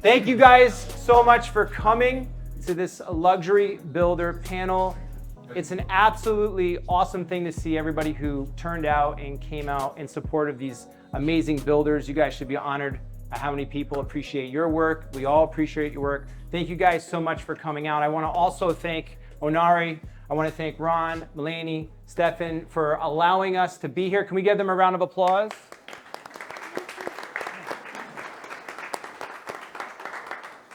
Thank you guys so much for coming to this luxury builder panel. It's an absolutely awesome thing to see everybody who turned out and came out in support of these amazing builders. You guys should be honored at how many people appreciate your work. We all appreciate your work. Thank you guys so much for coming out. I want to also thank Ornare. I want to thank Ron, Melanie, Stefan for allowing us to be here. Can we give them a round of applause?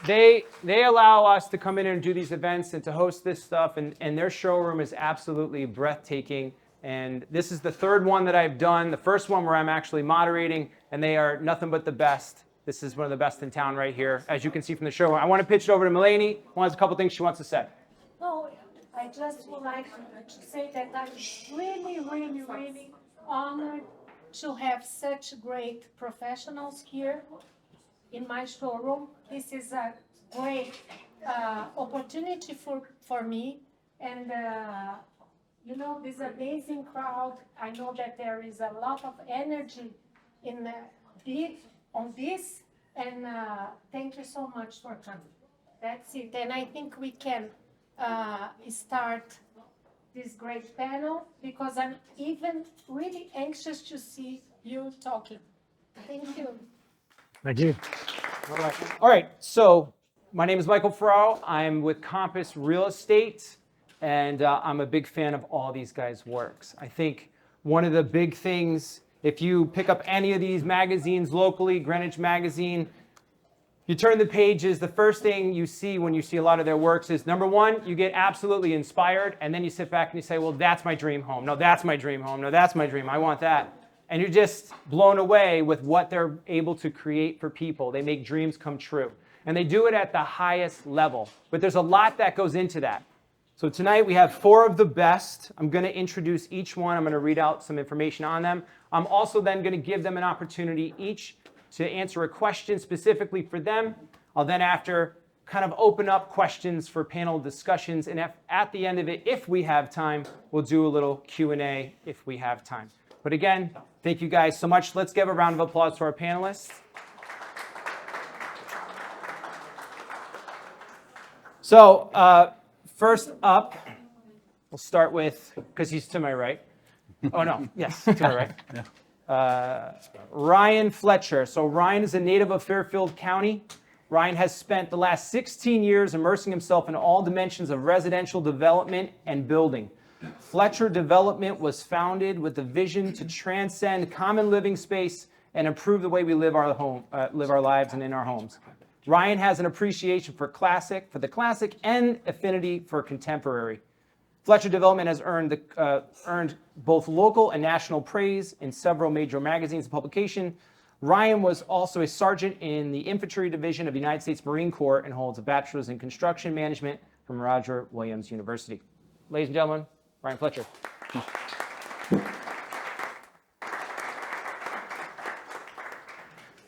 They allow us to come in and do these events and to host this stuff, and their showroom is absolutely breathtaking. And this is the third one that I've done. The first one where I'm actually moderating, and they are nothing but the best. This is one of the best in town right here, as you can see from the showroom. I want to pitch it over to Melanie. Wants a couple things she wants to say. No, I just would like to say that I'm really, really, really honored to have such great professionals here in my showroom. This is a great opportunity for me, and you know, this amazing crowd. I know that there is a lot of energy on this, and thank you so much for coming. That's it, and I think we can start this great panel because I'm even really anxious to see you talking. Thank you. Thank you. All right, so my name is Michael Ferraro. I'm with Compass Real Estate, and I'm a big fan of all these guys' works. I think one of the big things, if you pick up any of these magazines locally, Greenwich Magazine, you turn the pages, the first thing you see when you see a lot of their works is, number one, you get absolutely inspired, and then you sit back and you say, well, that's my dream home. No, that's my dream home. No, that's my dream. I want that. And you're just blown away with what they're able to create for people. They make dreams come true. And they do it at the highest level. But there's a lot that goes into that. So tonight we have 4 of the best. I'm going to introduce each one. I'm going to read out some information on them. I'm also then going to give them an opportunity each to answer a question specifically for them. I'll then after kind of open up questions for panel discussions. And at the end of it, if we have time, we'll do a little Q&A if we have time. But again, thank you guys so much. Let's give a round of applause to our panelists. So first up, we'll start with, because he's to my right. Oh, no, yes, to my right. Ryan Fletcher. So Ryan is a native of Fairfield County. Ryan has spent the last 16 years immersing himself in all dimensions of residential development and building. Fletcher Development was founded with the vision to transcend common living space and improve the way we live our lives and in our homes. Ryan has an appreciation for the classic and affinity for contemporary. Fletcher Development has earned both local and national praise in several major magazines and publications. Ryan was also a sergeant in the Infantry Division of the United States Marine Corps and holds a bachelor's in construction management from Roger Williams University. Ladies and gentlemen, Ryan Fletcher.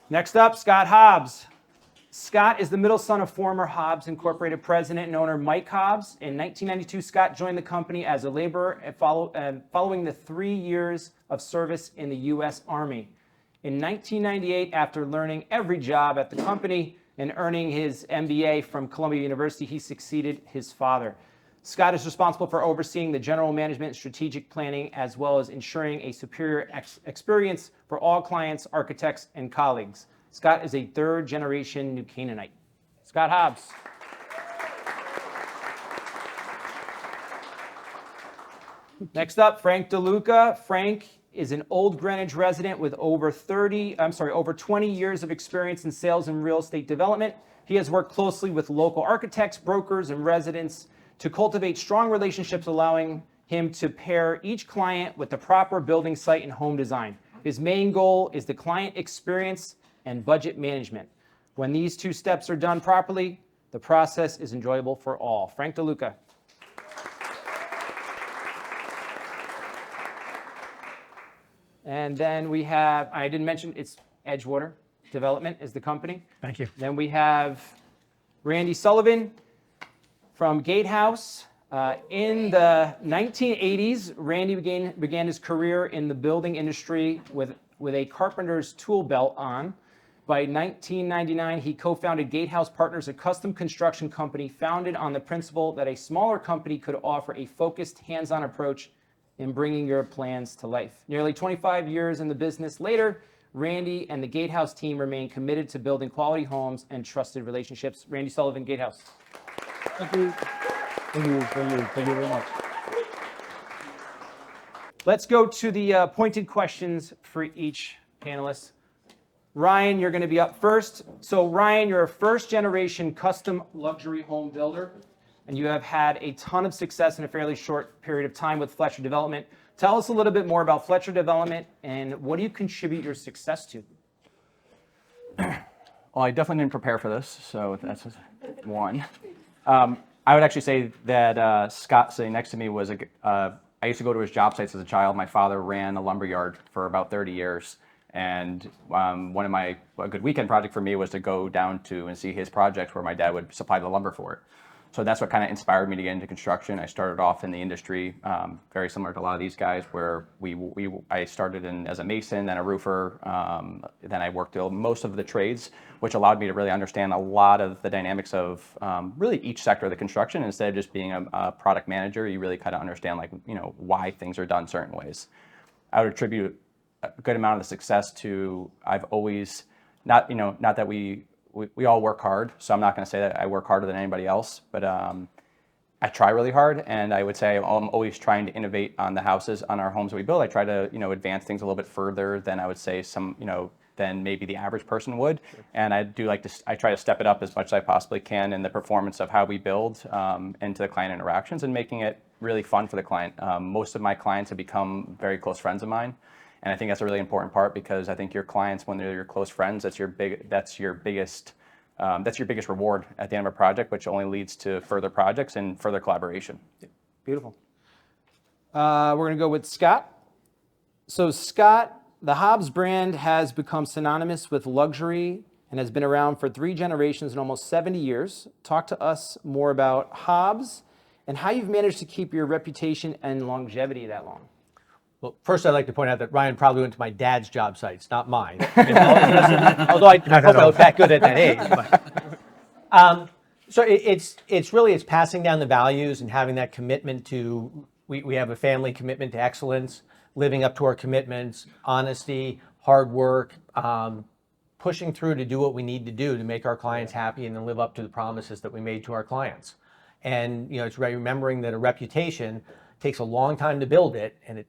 Next up, Scott Hobbs. Scott is the middle son of former Hobbs Incorporated president and owner Mike Hobbs. In 1992, Scott joined the company as a laborer following the 3 years of service in the U.S. Army. In 1998, after learning every job at the company and earning his MBA from Columbia University, he succeeded his father. Scott is responsible for overseeing the general management and strategic planning, as well as ensuring a superior experience for all clients, architects, and colleagues. Scott is a third-generation New Canaanite. Scott Hobbs. Next up, Frank DeLuca. Frank is an old Greenwich resident with over 20 years of experience in sales and real estate development. He has worked closely with local architects, brokers, and residents to cultivate strong relationships, allowing him to pair each client with the proper building site and home design. His main goal is the client experience and budget management. When these 2 steps are done properly, the process is enjoyable for all. Frank DeLuca. And then we have, I didn't mention, it's Edgewater Development is the company. Thank you. Then we have Randy Sullivan from Gatehouse. In the 1980s, Randy began his career in the building industry with a carpenter's tool belt on. By 1999, he co-founded Gatehouse Partners, a custom construction company founded on the principle that a smaller company could offer a focused, hands-on approach in bringing your plans to life. Nearly 25 years in the business later, Randy and the Gatehouse team remain committed to building quality homes and trusted relationships. Randy Sullivan, Gatehouse. Thank you. Thank you very much. Let's go to the pointed questions for each panelist. Ryan, you're going to be up first. So Ryan, you're a first-generation custom luxury home builder, and you have had a ton of success in a fairly short period of time with Fletcher Development. Tell us a little bit more about Fletcher Development, and what do you contribute your success to? Well, I definitely didn't prepare for this, so that's one. I would actually say that Scott sitting next to me was I used to go to his job sites as a child. My father ran a lumber yard for about 30 years. And a good weekend project for me was to go down to and see his projects where my dad would supply the lumber for it. So that's what kind of inspired me to get into construction. I started off in the industry, very similar to a lot of these guys, where I started as a mason, then a roofer, then I worked most of the trades, which allowed me to really understand a lot of the dynamics of really each sector of the construction. Instead of just being a product manager, you really kind of understand why things are done certain ways. I would attribute a good amount of the success to I've always not that we all work hard, so I'm not going to say that I work harder than anybody else, but I try really hard, and I would say I'm always trying to innovate on the houses, on our homes that we build. I try to advance things a little bit further than I would say than maybe the average person would, and I try to step it up as much as I possibly can in the performance of how we build into the client interactions and making it really fun for the client. Most of my clients have become very close friends of mine. And I think that's a really important part, because I think your clients, when they're your close friends, that's your biggest reward at the end of a project, which only leads to further projects and further collaboration. Beautiful. We're going to go with Scott. So Scott, the Hobbs brand has become synonymous with luxury and has been around for 3 generations and almost 70 years. Talk to us more about Hobbs and how you've managed to keep your reputation and longevity that long. Well, first I'd like to point out that Ryan probably went to my dad's job sites, not mine. Although I hope I was that good at that age. But. So it's passing down the values and having that commitment to, we have a family commitment to excellence, living up to our commitments, honesty, hard work, pushing through to do what we need to do to make our clients happy and then live up to the promises that we made to our clients. And it's remembering that a reputation takes a long time to build it, and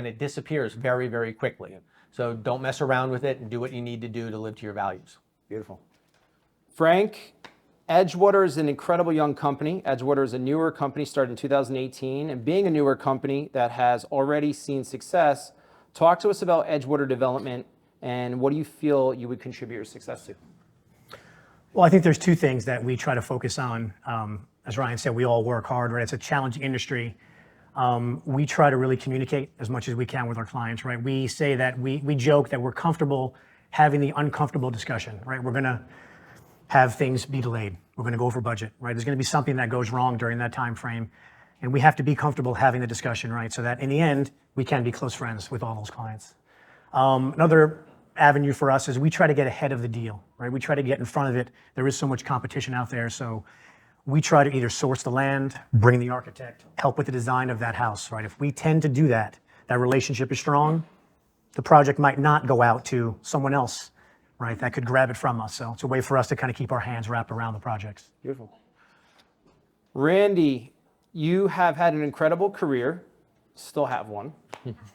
it disappears very, very quickly. So don't mess around with it and do what you need to do to live to your values. Beautiful. Frank, Edgewater is an incredible young company. Edgewater is a newer company, started in 2018, and being a newer company that has already seen success, talk to us about Edgewater development and what do you feel you would contribute your success to? Well, I think there's 2 things that we try to focus on. As Ryan said, we all work hard, right? It's a challenging industry. We try to really communicate as much as we can with our clients, right? We say that we joke that we're comfortable having the uncomfortable discussion, right? We're going to have things be delayed. We're going to go over budget, right? There's going to be something that goes wrong during that time frame, and we have to be comfortable having the discussion, right? So that in the end, we can be close friends with all those clients. Another avenue for us is we try to get ahead of the deal, right? We try to get in front of it. There is so much competition out there, so we try to either source the land, bring the architect, help with the design of that house, right? If we tend to do that, that relationship is strong, the project might not go out to someone else, right? That could grab it from us. So it's a way for us to kind of keep our hands wrapped around the projects. Beautiful. Randy, you have had an incredible career, still have one,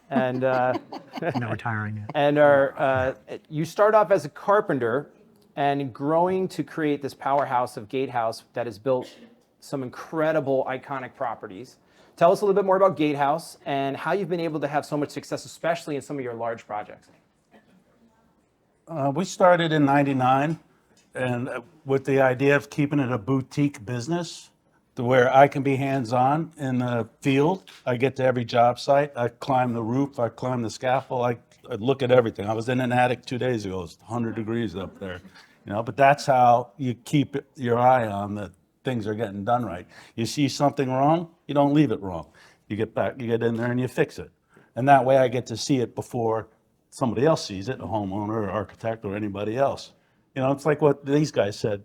and Not retiring yet. and you start off as a carpenter and growing to create this powerhouse of Gatehouse that has built some incredible iconic properties. Tell us a little bit more about Gatehouse and how you've been able to have so much success, especially in some of your large projects. We started in '99, and with the idea of keeping it a boutique business, to where I can be hands-on in the field. I get to every job site. I climb the roof. I climb the scaffold. I look at everything. I was in an attic 2 days ago. It's 100 degrees up there, But that's how you keep your eye on that things are getting done right. You see something wrong, you don't leave it wrong. You get back, you get in there, and you fix it. And that way, I get to see it before somebody else sees it, a homeowner or architect or anybody else. You know, it's like what these guys said,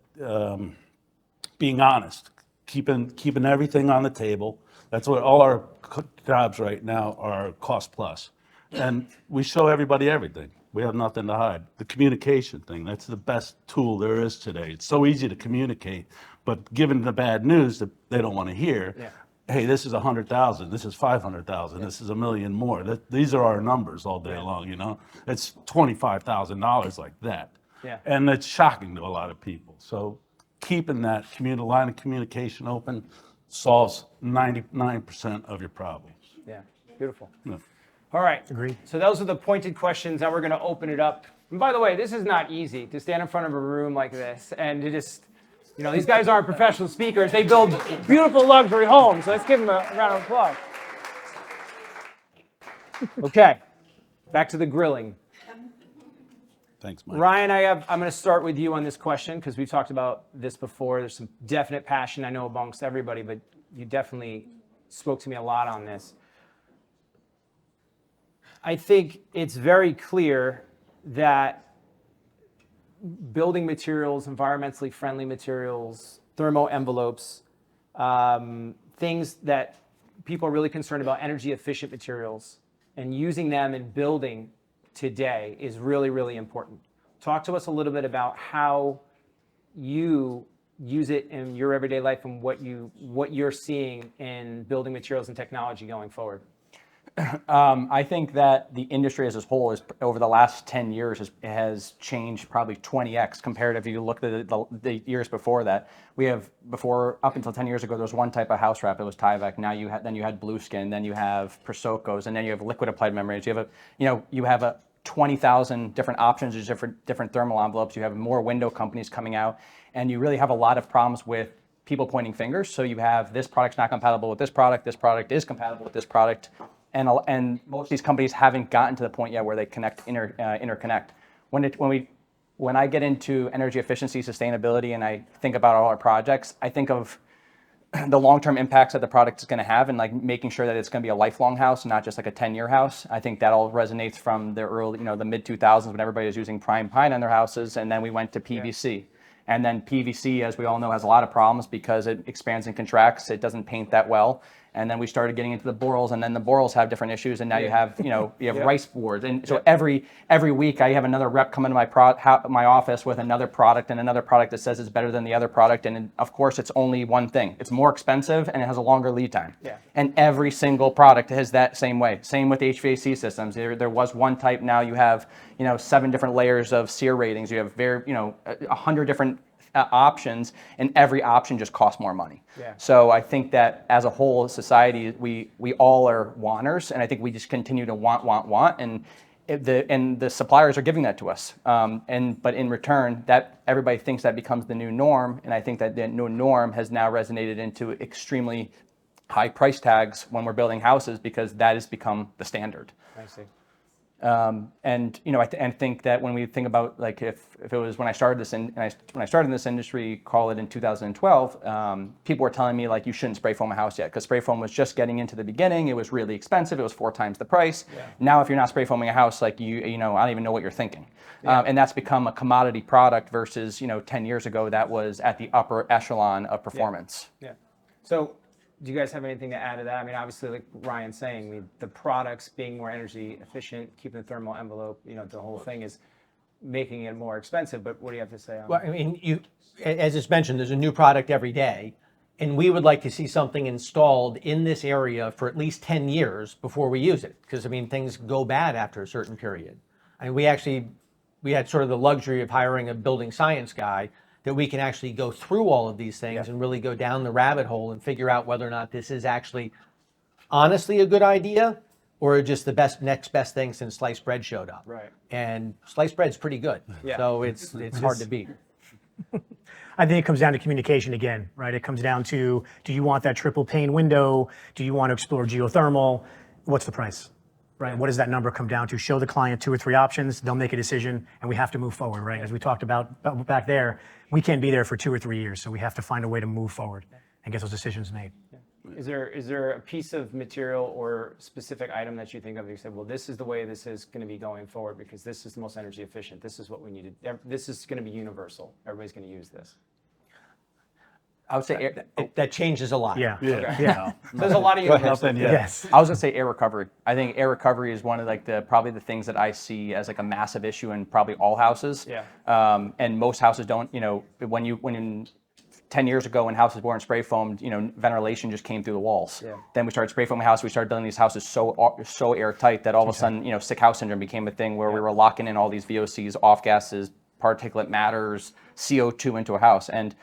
being honest, keeping everything on the table. That's what all our jobs right now are, cost plus. And we show everybody everything. We have nothing to hide. The communication thing, that's the best tool there is today. It's so easy to communicate, but given the bad news that they don't want to hear, hey, this is 100,000, this is 500,000, this is $1 million more. These are our numbers all day long, you know? It's $25,000 like that. Yeah. And it's shocking to a lot of people. So keeping that line of communication open solves 99% of your problems. Yeah, beautiful. Yeah. All right. Agreed. So those are the pointed questions. Now we're going to open it up. And by the way, this is not easy to stand in front of a room like this and to just, you know, these guys aren't professional speakers. They build beautiful luxury homes. So let's give them a round of applause. Okay, back to the grilling. Thanks, Mike. Ryan, I'm going to start with you on this question because we've talked about this before. There's some definite passion, I know, amongst everybody, but you definitely spoke to me a lot on this. I think it's very clear that building materials, environmentally friendly materials, thermo envelopes, things that people are really concerned about, energy efficient materials, and using them in building today is really, really important. Talk to us a little bit about how you use it in your everyday life and what you're seeing in building materials and technology going forward. I think that the industry as a whole is, over the last 10 years has changed probably 20x compared if you look at the years before that. Up until 10 years ago, there was one type of house wrap, it was Tyvek. Now you had blueskin, then you have Prosecco's, and then you have liquid applied membranes. You have 20,000 different options, there's different thermal envelopes. You have more window companies coming out, and you really have a lot of problems with people pointing fingers. So you have this product's not compatible with this product is compatible with this product. And most of these companies haven't gotten to the point yet where they interconnect. When I get into energy efficiency, sustainability, and I think about all our projects, I think of the long-term impacts that the product is going to have, and like making sure that it's going to be a lifelong house, not just like a 10-year house. I think that all resonates from the early, the mid 2000s when everybody was using prime pine on their houses, and then we went to PVC. And then PVC, as we all know, has a lot of problems because it expands and contracts. It doesn't paint that well. And then we started getting into the borals, and then the borals have different issues. And now you have rice boards. And so every week I have another rep come into my office with another product and another product that says it's better than the other product. And of course, it's only one thing. It's more expensive and it has a longer lead time. Yeah. And every single product is that same way. Same with HVAC systems. There was one type. Now you have 7 different layers of SEER ratings. You have 100 different options, and every option just costs more money. Yeah. So I think that as a whole society, we all are wanters, and I think we just continue to want, and the suppliers are giving that to us. But in return, that everybody thinks that becomes the new norm, and I think that the new norm has now resonated into extremely high price tags when we're building houses because that has become the standard. I see. I think that when we think about like if it was when I started in this industry, call it in 2012, people were telling me like you shouldn't spray foam a house yet because spray foam was just getting into the beginning. It was really expensive. It was 4 times the price. Yeah. Now if you're not spray foaming a house, like I don't even know what you're thinking. Yeah. And that's become a commodity product versus 10 years ago that was at the upper echelon of performance. Yeah. So. Do you guys have anything to add to that? I mean, obviously, like Ryan's saying, the products being more energy efficient, keeping the thermal envelope, the whole thing is making it more expensive. But what do you have to say on that? Well, I mean, as it's mentioned, there's a new product every day, and we would like to see something installed in this area for at least 10 years before we use it, because I mean, things go bad after a certain period. I mean, we had sort of the luxury of hiring a building science guy that we can actually go through all of these things and really go down the rabbit hole and figure out whether or not this is actually honestly a good idea or just the next best thing since sliced bread showed up. Right. And sliced bread's pretty good. Yeah. So it's hard to beat. I think it comes down to communication again, right? It comes down to, do you want that triple pane window? Do you want to explore geothermal? What's the price? Right. What does that number come down to? Show the client 2 or 3 options. They'll make a decision, and we have to move forward. Right. As we talked about back there, we can't be there for 2 or 3 years, so we have to find a way to move forward and get those decisions made. Is there a piece of material or specific item that you think of that you said, well, this is the way this is going to be going forward because this is the most energy efficient. This is what we need to, this is going to be universal. Everybody's going to use this. I would say That changes a lot. Yeah. So there's a lot of universal. Something, yeah. Yes. I was gonna say air recovery. I think air recovery is one of like probably the things that I see as like a massive issue in probably all houses. Yeah. And most houses don't. When 10 years ago when houses weren't spray foamed, ventilation just came through the walls. Yeah. Then we started spray foaming houses. We started building these houses so airtight that all of a sudden, sick house syndrome became a thing where we were locking in all these VOCs, off gases, particulate matters, CO2 into a house. And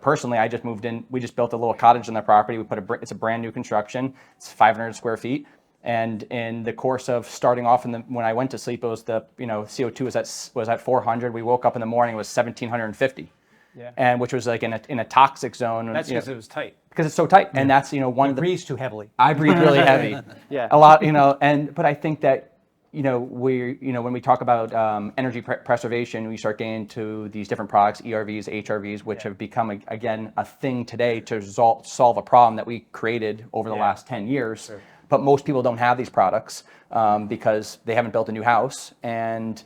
personally, I just moved in. We just built a little cottage on the property. We it's a brand new construction. It's 500 square feet. And in the course of starting off, when I went to sleep, it was CO2 was at 400. We woke up in the morning, it was 1750. Yeah. And which was like in a toxic zone. That's because it was tight. Because it's so tight, and that's one of the. Breathes too heavily. I breathe really heavy. Yeah. A lot, but I think that when we talk about energy preservation, we start getting into these different products, ERVs, HRVs, which have become again a thing today to solve a problem that we created over the last 10 years. Sure. But most people don't have these products because they haven't built a new house. And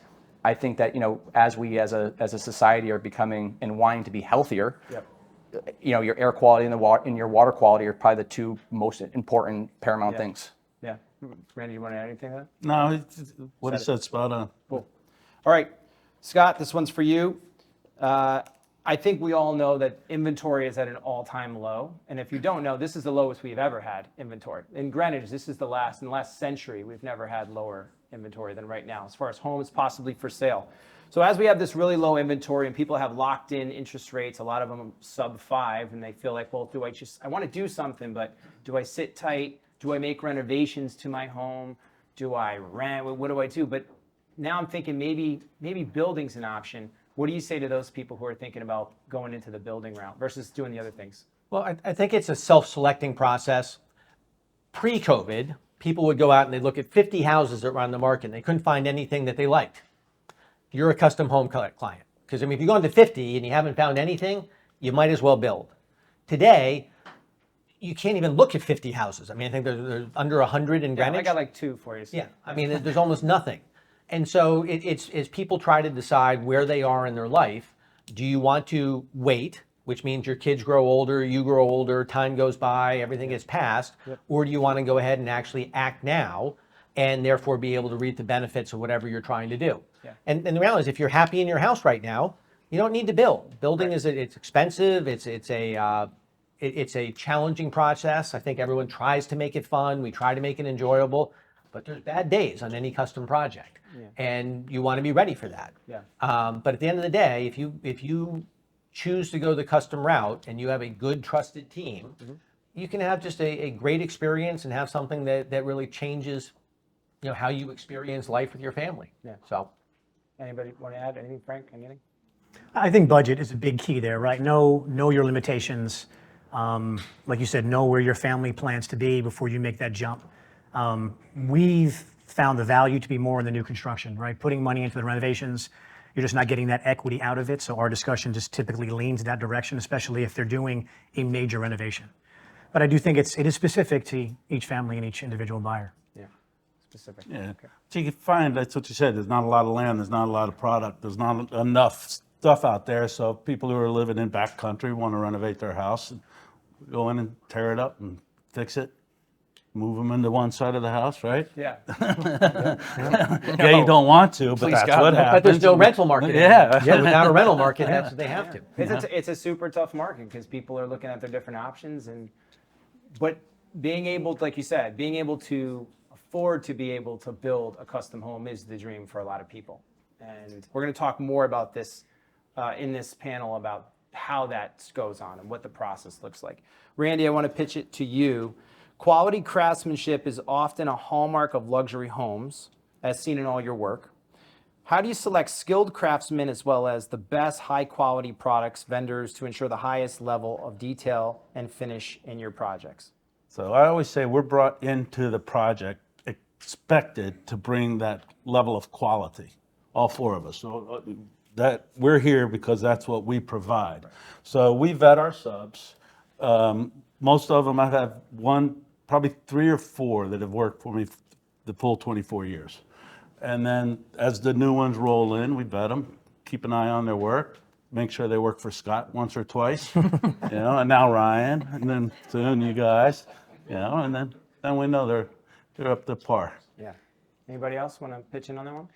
I think that as we as a society are becoming and wanting to be healthier, your air quality and your water quality are probably the two most important paramount things. Yeah. Randy, you want to add anything to that? No, what he said spot on. Cool. All right, Scott, this one's for you. I think we all know that inventory is at an all-time low. And if you don't know, this is the lowest we've ever had inventory. In Greenwich, this is in the last century, we've never had lower inventory than right now, as far as homes possibly for sale. So as we have this really low inventory and people have locked in interest rates, a lot of them sub 5, and they feel like, well, I want to do something, but do I sit tight? Do I make renovations to my home? Do I rent? What do I do? But now I'm thinking maybe building's an option. What do you say to those people who are thinking about going into the building route versus doing the other things? Well, I think it's a self-selecting process. Pre-COVID, people would go out and they'd look at 50 houses that were on the market and they couldn't find anything that they liked. You're a custom home client. Because if you go into 50 and you haven't found anything, you might as well build. Today, you can't even look at 50 houses. I think there's under 100 in Greenwich. I got like 2 for you. So. Yeah, there's almost nothing. And so it's people try to decide where they are in their life. Do you want to wait, which means your kids grow older, you grow older, time goes by, everything gets passed, or do you want to go ahead and actually act now and therefore be able to reap the benefits of whatever you're trying to do? Yeah. And the reality is, if you're happy in your house right now, you don't need to build. Building it's expensive. It's a challenging process. I think everyone tries to make it fun. We try to make it enjoyable, but there's bad days on any custom project, and you want to be ready for that. Yeah. But at the end of the day, if you choose to go the custom route and you have a good, trusted team, you can have just a great experience and have something that really changes, how you experience life with your family. Yeah. So, anybody want to add anything, Frank? Anything? I think budget is a big key there, right? Know your limitations. Like you said, know where your family plans to be before you make that jump. We've found the value to be more in the new construction, right? Putting money into the renovations, you're just not getting that equity out of it. So our discussion just typically leans that direction, especially if they're doing a major renovation. But I do think it is specific to each family and each individual buyer. Yeah, specific. Yeah. Okay. So you can find, that's what you said, there's not a lot of land, there's not a lot of product, there's not enough stuff out there. So people who are living in backcountry want to renovate their house, and go in and tear it up and fix it, move them into one side of the house, right? Yeah. Yeah, you don't want to, but that's what happens. but there's no rental market. Yeah. So without a rental market, that's what they have to. It's a super tough market because people are looking at their different options, but being able, like you said, being able to afford to be able to build a custom home is the dream for a lot of people. And we're going to talk more about this in this panel about how that goes on and what the process looks like. Randy, I want to pitch it to you. Quality craftsmanship is often a hallmark of luxury homes, as seen in all your work. How do you select skilled craftsmen as well as the best high-quality products vendors to ensure the highest level of detail and finish in your projects? So I always say we're brought into the project expected to bring that level of quality, all 4 of us. So that we're here because that's what we provide. So we vet our subs. most of them I have probably 3 or 4 that have worked for me the full 24 years. And then as the new ones roll in, we vet them, keep an eye on their work, make sure they work for Scott once or twice, and now Ryan, and then soon you guys, and then we know they're up to par. Yeah. Anybody else want to pitch in on that one?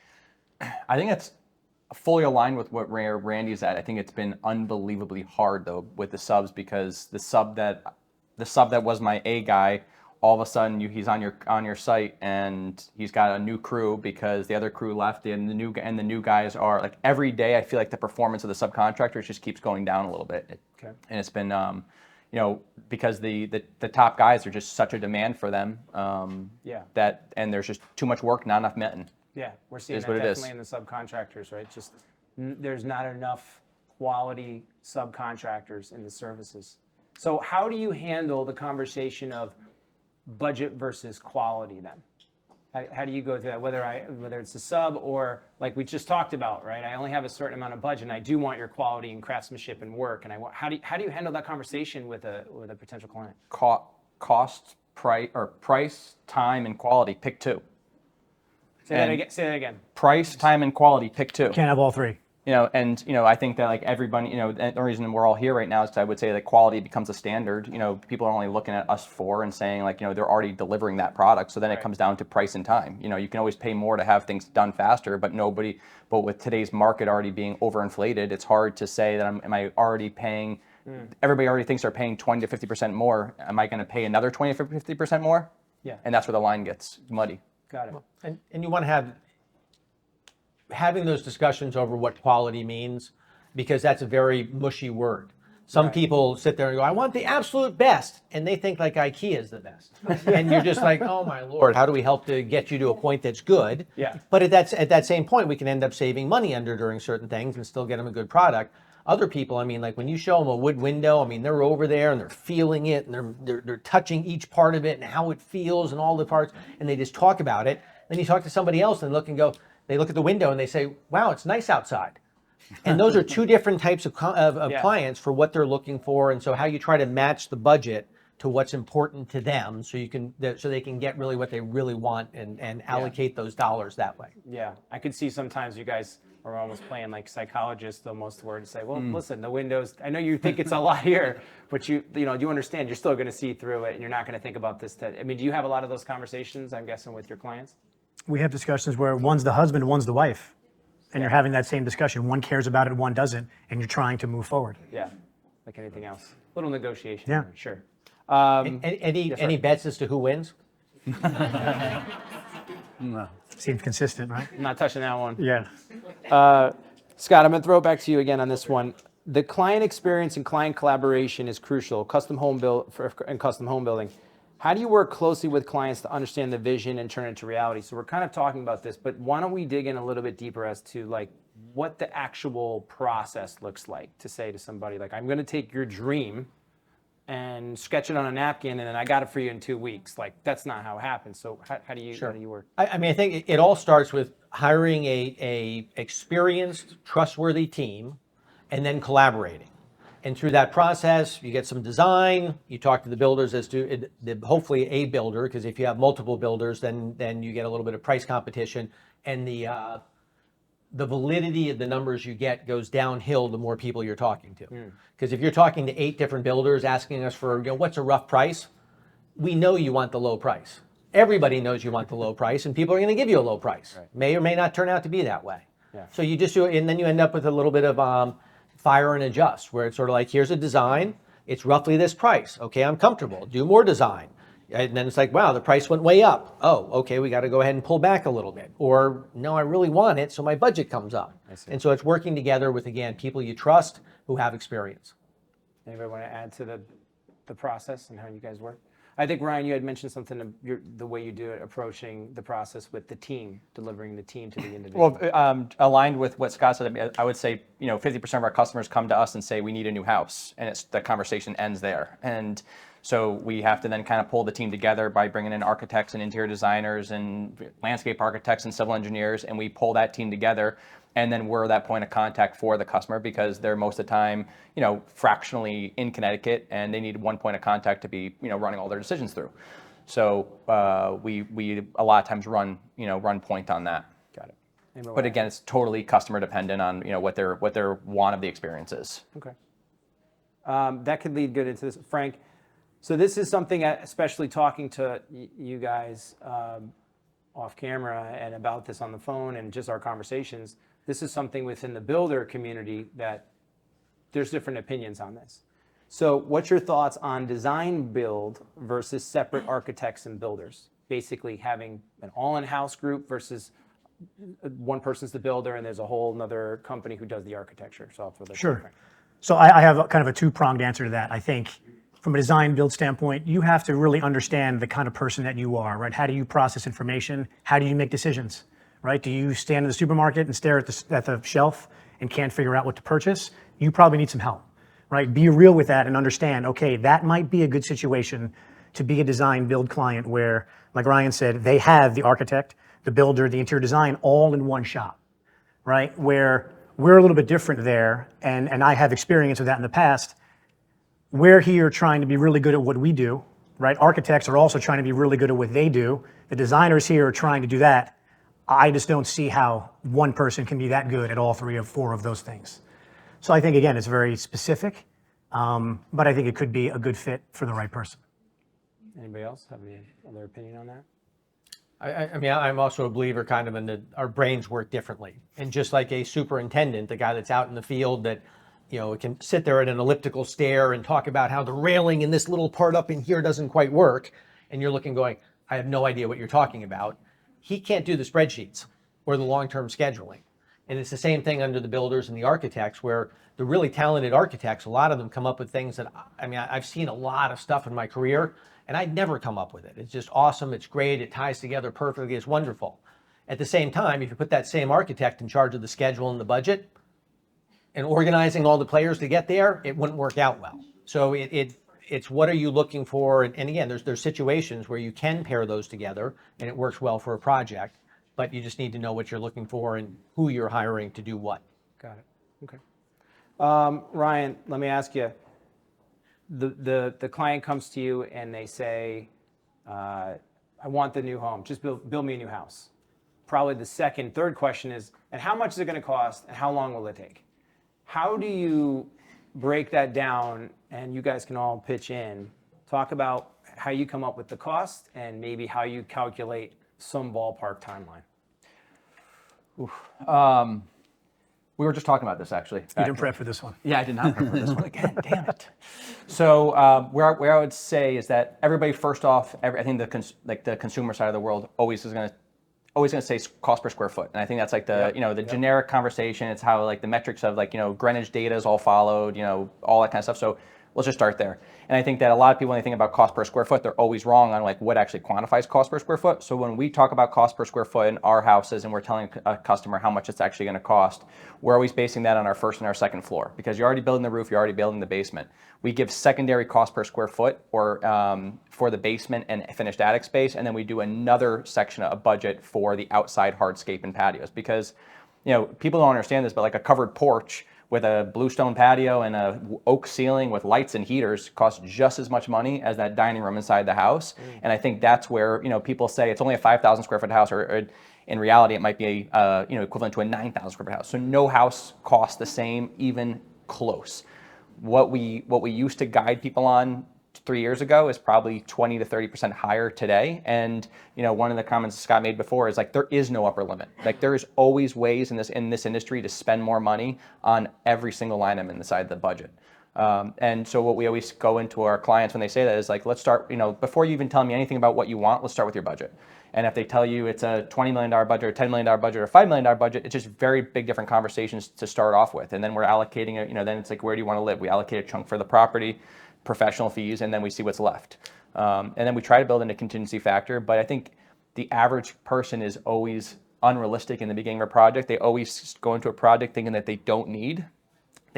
I think it's fully aligned with what Randy's at. I think it's been unbelievably hard though with the subs, because the sub that was my A guy, all of a sudden he's on your site and he's got a new crew because the other crew left, and the new guys are like, every day I feel like the performance of the subcontractors just keeps going down a little bit. Okay. And it's been because the top guys are just such a demand for them. And there's just too much work, not enough men. Yeah, we're seeing Is that what it is. definitely in the subcontractors, right? Just there's not enough quality subcontractors in the services. So how do you handle the conversation of budget versus quality then? How do you go through that? Whether it's a sub or like we just talked about, right? I only have a certain amount of budget, and I do want your quality and craftsmanship and work. And how do you handle that conversation with a potential client? Cost, price, time, and quality. Pick 2. Say that again. Price, time, and quality. Pick 2. Can't have all 3. I think that like everybody, the reason we're all here right now is I would say that quality becomes a standard. People are only looking at us 4 and saying like, they're already delivering that product. So then it comes down to price and time. You can always pay more to have things done faster, but with today's market already being overinflated, it's hard to say that am I already paying, everybody already thinks they're paying 20 to 50% more. Am I going to pay another 20 to 50% more? Yeah. And that's where the line gets muddy. Got it. And you want to having those discussions over what quality means, because that's a very mushy word. Some people sit there and go, I want the absolute best, and they think like IKEA is the best. And you're just like, oh my Lord, how do we help to get you to a point that's good? Yeah. But at that same point, we can end up saving money during certain things and still get them a good product. Other people, like when you show them a wood window, they're over there and they're feeling it and they're touching each part of it and how it feels and all the parts, and they just talk about it. Then you talk to somebody else and they look at the window and they say, wow, it's nice outside. And those are 2 different types of clients for what they're looking for. And so how you try to match the budget to what's important to them so they can get really what they really want and allocate those dollars that way. Yeah, I could see sometimes you guys are almost playing like psychologists almost, where to say, well, listen, the windows, I know you think it's a lot here, but you understand you're still going to see through it and you're not going to think about this. Do you have a lot of those conversations, I'm guessing, with your clients? We have discussions where one's the husband, one's the wife, and you're having that same discussion. One cares about it, one doesn't, and you're trying to move forward. Yeah, like anything else. Little negotiation. Yeah. There, sure. Any bets as to who wins? No. Seems consistent, right? I'm not touching that one. Yeah. Scott, I'm going to throw it back to you again on this one. The client experience and client collaboration is crucial. Custom home building. How do you work closely with clients to understand the vision and turn it into reality? So we're kind of talking about this, but why don't we dig in a little bit deeper as to like what the actual process looks like to say to somebody like, I'm going to take your dream and sketch it on a napkin and then I got it for you in 2 weeks. Like that's not how it happens. So how do you work? I think it all starts with hiring a experienced, trustworthy team and then collaborating. And through that process, you get some design, you talk to the builders as to hopefully a builder, because if you have multiple builders, then you get a little bit of price competition, and the validity of the numbers you get goes downhill the more people you're talking to. Because if you're talking to 8 different builders asking us for, what's a rough price, we know you want the low price. Everybody knows you want the low price, and people are going to give you a low price. Right. May or may not turn out to be that way. Yeah. So you just do it, and then you end up with a little bit of fire and adjust, where it's sort of like, here's a design, it's roughly this price. Okay, I'm comfortable. Do more design. And then it's like, wow, the price went way up. Oh, okay, we got to go ahead and pull back a little bit. Or, no, I really want it, so my budget comes up. And so it's working together with, again, people you trust who have experience. Anybody want to add to the process and how you guys work? I think, Ryan, you had mentioned something, the way you do it, approaching the process with the team, delivering the team to the individual. Well, aligned with what Scott said, I would say, 50% of our customers come to us and say, we need a new house. And the conversation ends there. And so we have to then kind of pull the team together by bringing in architects and interior designers and landscape architects and civil engineers. And we pull that team together. and then we're that point of contact for the customer because they're most of the time, fractionally in Connecticut, and they need one point of contact to be, running all their decisions through. So we a lot of times run point on that. Got it. But again, it's totally customer dependent on what their want of the experience is. Okay. That could lead good into this, Frank. So this is something, especially talking to you guys off camera and about this on the phone and just our conversations. This is something within the builder community that there's different opinions on this. So what's your thoughts on design build versus separate architects and builders? Basically having an all-in-house group versus one person's the builder and there's a whole another company who does the architecture. So I'll throw that to Sure. Frank. So I have kind of a two-pronged answer to that. I think from a design build standpoint, you have to really understand the kind of person that you are, right? How do you process information? How do you make decisions, right? Do you stand in the supermarket and stare at the shelf and can't figure out what to purchase? You probably need some help, right? Be real with that and understand, okay, that might be a good situation to be a design build client where, like Ryan said, they have the architect, the builder, the interior design all in one shop, right? Where we're a little bit different there, and I have experience with that in the past. We're here trying to be really good at what we do, right? Architects are also trying to be really good at what they do. The designers here are trying to do that. I just don't see how one person can be that good at all three or four of those things. So I think, again, it's very specific, but I think it could be a good fit for the right person. Anybody else have any other opinion on that? I mean, I'm also a believer kind of in our brains work differently. And just like a superintendent, the guy that's out in the field that, can sit there at an elliptical stair and talk about how the railing in this little part up in here doesn't quite work. And you're looking going, I have no idea what you're talking about. He can't do the spreadsheets or the long-term scheduling. And it's the same thing under the builders and the architects, where the really talented architects, a lot of them come up with things that, I've seen a lot of stuff in my career and I'd never come up with it. It's just awesome. It's great. It ties together perfectly. It's wonderful. At the same time, if you put that same architect in charge of the schedule and the budget and organizing all the players to get there, it wouldn't work out well. So it's what are you looking for? And again, there's situations where you can pair those together and it works well for a project, but you just need to know what you're looking for and who you're hiring to do what. Got it. Okay. Ryan, let me ask you. The client comes to you and they say, I want the new home. Just build me a new house. Probably the second, third question is, and how much is it going to cost and how long will it take? How do you break that down? And you guys can all pitch in. Talk about how you come up with the cost and maybe how you calculate some ballpark timeline. We were just talking about this actually. You didn't prep for this one. Yeah, I did not prep for this one again. Damn it. So where I would say is that everybody, first off, I think the consumer side of the world always going to say cost per square foot, and I think that's like the generic conversation. It's how like the metrics of Greenwich data is all followed, all that kind of stuff. So let's just start there. And I think that a lot of people, when they think about cost per square foot, they're always wrong on what actually quantifies cost per square foot. So when we talk about cost per square foot in our houses and we're telling a customer how much it's actually going to cost, we're always basing that on our first and our second floor, because you're already building the roof, you're already building the basement. We give secondary cost per square foot or for the basement and finished attic space, and then we do another section of budget for the outside hardscape and patios, because people don't understand this, but like a covered porch with a bluestone patio and a oak ceiling with lights and heaters costs just as much money as that dining room inside the house. And I think that's where people say it's only a 5,000 square foot house, or in reality it might be equivalent to a 9,000 square foot house. So no house costs the same, even close. What we used to guide people on 3 years ago is probably 20 to 30% higher today. And one of the comments Scott made before is there is no upper limit. There is always ways in this industry to spend more money on every single item inside the budget. And so what we always go into our clients when they say that is let's start, before you even tell me anything about what you want, let's start with your budget. And if they tell you it's a $20 million budget or $10 million budget or $5 million budget, it's just very big different conversations to start off with. And then we're allocating it, then it's where do you want to live? We allocate a chunk for the property, professional fees, and then we see what's left. And then we try to build in a contingency factor, but I think the average person is always unrealistic in the beginning of a project. They always go into a project thinking that they don't need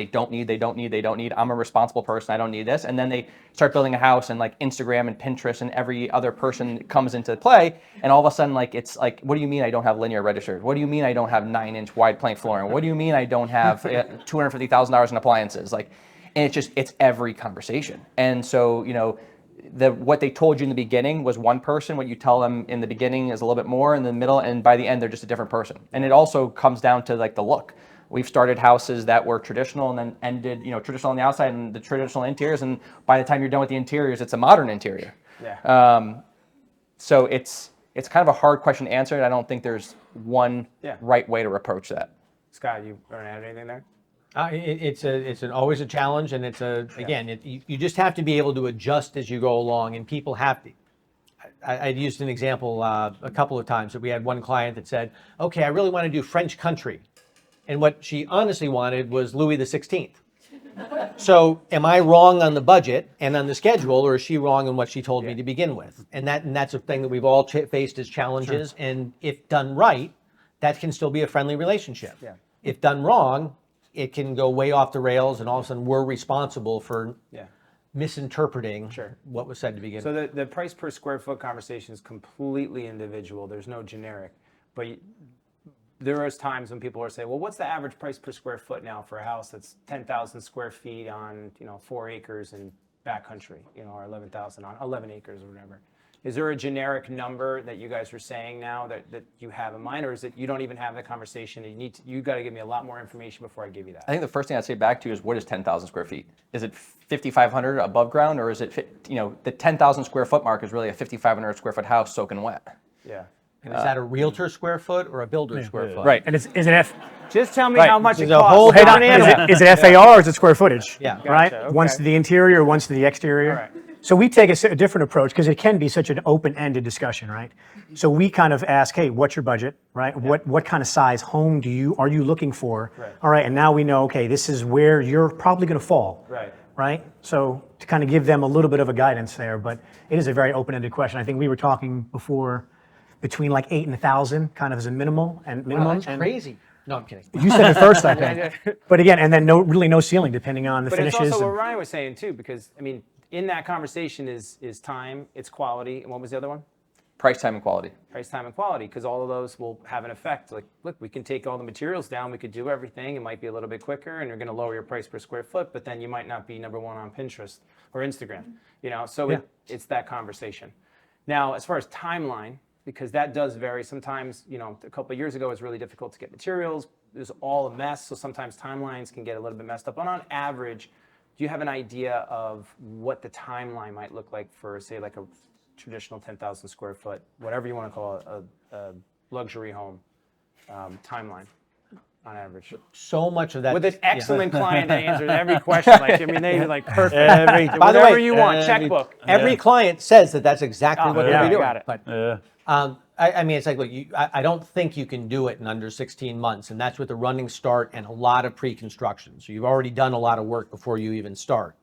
they don't need. I'm a responsible person. I don't need this. And then they start building a house, and like Instagram and Pinterest and every other person comes into play. And all of a sudden, like, it's like, what do you mean I don't have linear registered? What do you mean I don't have 9-inch wide plank flooring? What do you mean I don't have $250,000 in appliances? Like, and it's every conversation. And so, what they told you in the beginning was one person. What you tell them in the beginning is a little bit more, in the middle, and by the end, they're just a different person. And it also comes down to like the look. We've started houses that were traditional and then ended, traditional on the outside and the traditional interiors. And by the time you're done with the interiors, it's a modern interior. Yeah. So it's kind of a hard question to answer. And I don't think there's one right way to approach that. Scott, you want to add anything there? It's always a challenge, and you just have to be able to adjust as you go along, and people have to. I used an example a couple of times that we had one client that said, okay, I really want to do French country. And what she honestly wanted was Louis XVI. So am I wrong on the budget and on the schedule, or is she wrong on what she told me to begin with? And that's a thing that we've all faced as challenges. Sure. And if done right, that can still be a friendly relationship. Yeah. If done wrong, it can go way off the rails, and all of a sudden we're responsible for misinterpreting what was said to begin with. So the price per square foot conversation is completely individual. There's no generic. But there is times when people are saying, well, what's the average price per square foot now for a house that's 10,000 square feet on 4 acres in backcountry, or 11,000 on 11 acres or whatever. Is there a generic number that you guys are saying now that you have in mind, or is it you don't even have the conversation and you got to give me a lot more information before I give you that? I think the first thing I'd say back to you is, what is 10,000 square feet? Is it 5,500 above ground, or is it, the 10,000 square foot mark is really a 5,500 square foot house soaking wet? Yeah. And is that a realtor square foot or a builder square foot? Right. And is it Just tell me how much it There's a costs. whole is it FAR or is it square footage? Yeah. Right? Gotcha, okay. Once to the interior, once to the exterior. All right. So we take a different approach because it can be such an open-ended discussion, right? So we kind of ask, hey, what's your budget, right? Yeah. What kind of size home are you looking for? Right. All right, and now we know, okay, this is where you're probably going to fall. Right. Right? So to kind of give them a little bit of a guidance there, but it is a very open-ended question. I think we were talking before between like 8 and 1,000 kind of as a minimum. Wow, that's crazy. No, I'm kidding. You said it first, I think. But again, and then no ceiling depending on the finishes. But it's also what Ryan was saying too, because in that conversation is time, it's quality, and what was the other one? Price, time, and quality. Price, time, and quality, because all of those will have an effect. Like, look, we can take all the materials down, we could do everything, it might be a little bit quicker, and you're going to lower your price per square foot, but then you might not be number one on Pinterest or Instagram, So it's that conversation. Now, as far as timeline, because that does vary. Sometimes, a couple of years ago, it was really difficult to get materials. It was all a mess, so sometimes timelines can get a little bit messed up. But on average, do you have an idea of what the timeline might look like for, say, like a traditional 10,000 square foot, whatever you want to call it, a luxury home timeline on average? So much of that. With an excellent client that answers every question. They're like perfect. By the whatever way, you want, checkbook. Every client says that's exactly what they're doing. Got it. But, it's like, look, I don't think you can do it in under 16 months, and that's with a running start and a lot of pre-construction. So you've already done a lot of work before you even start.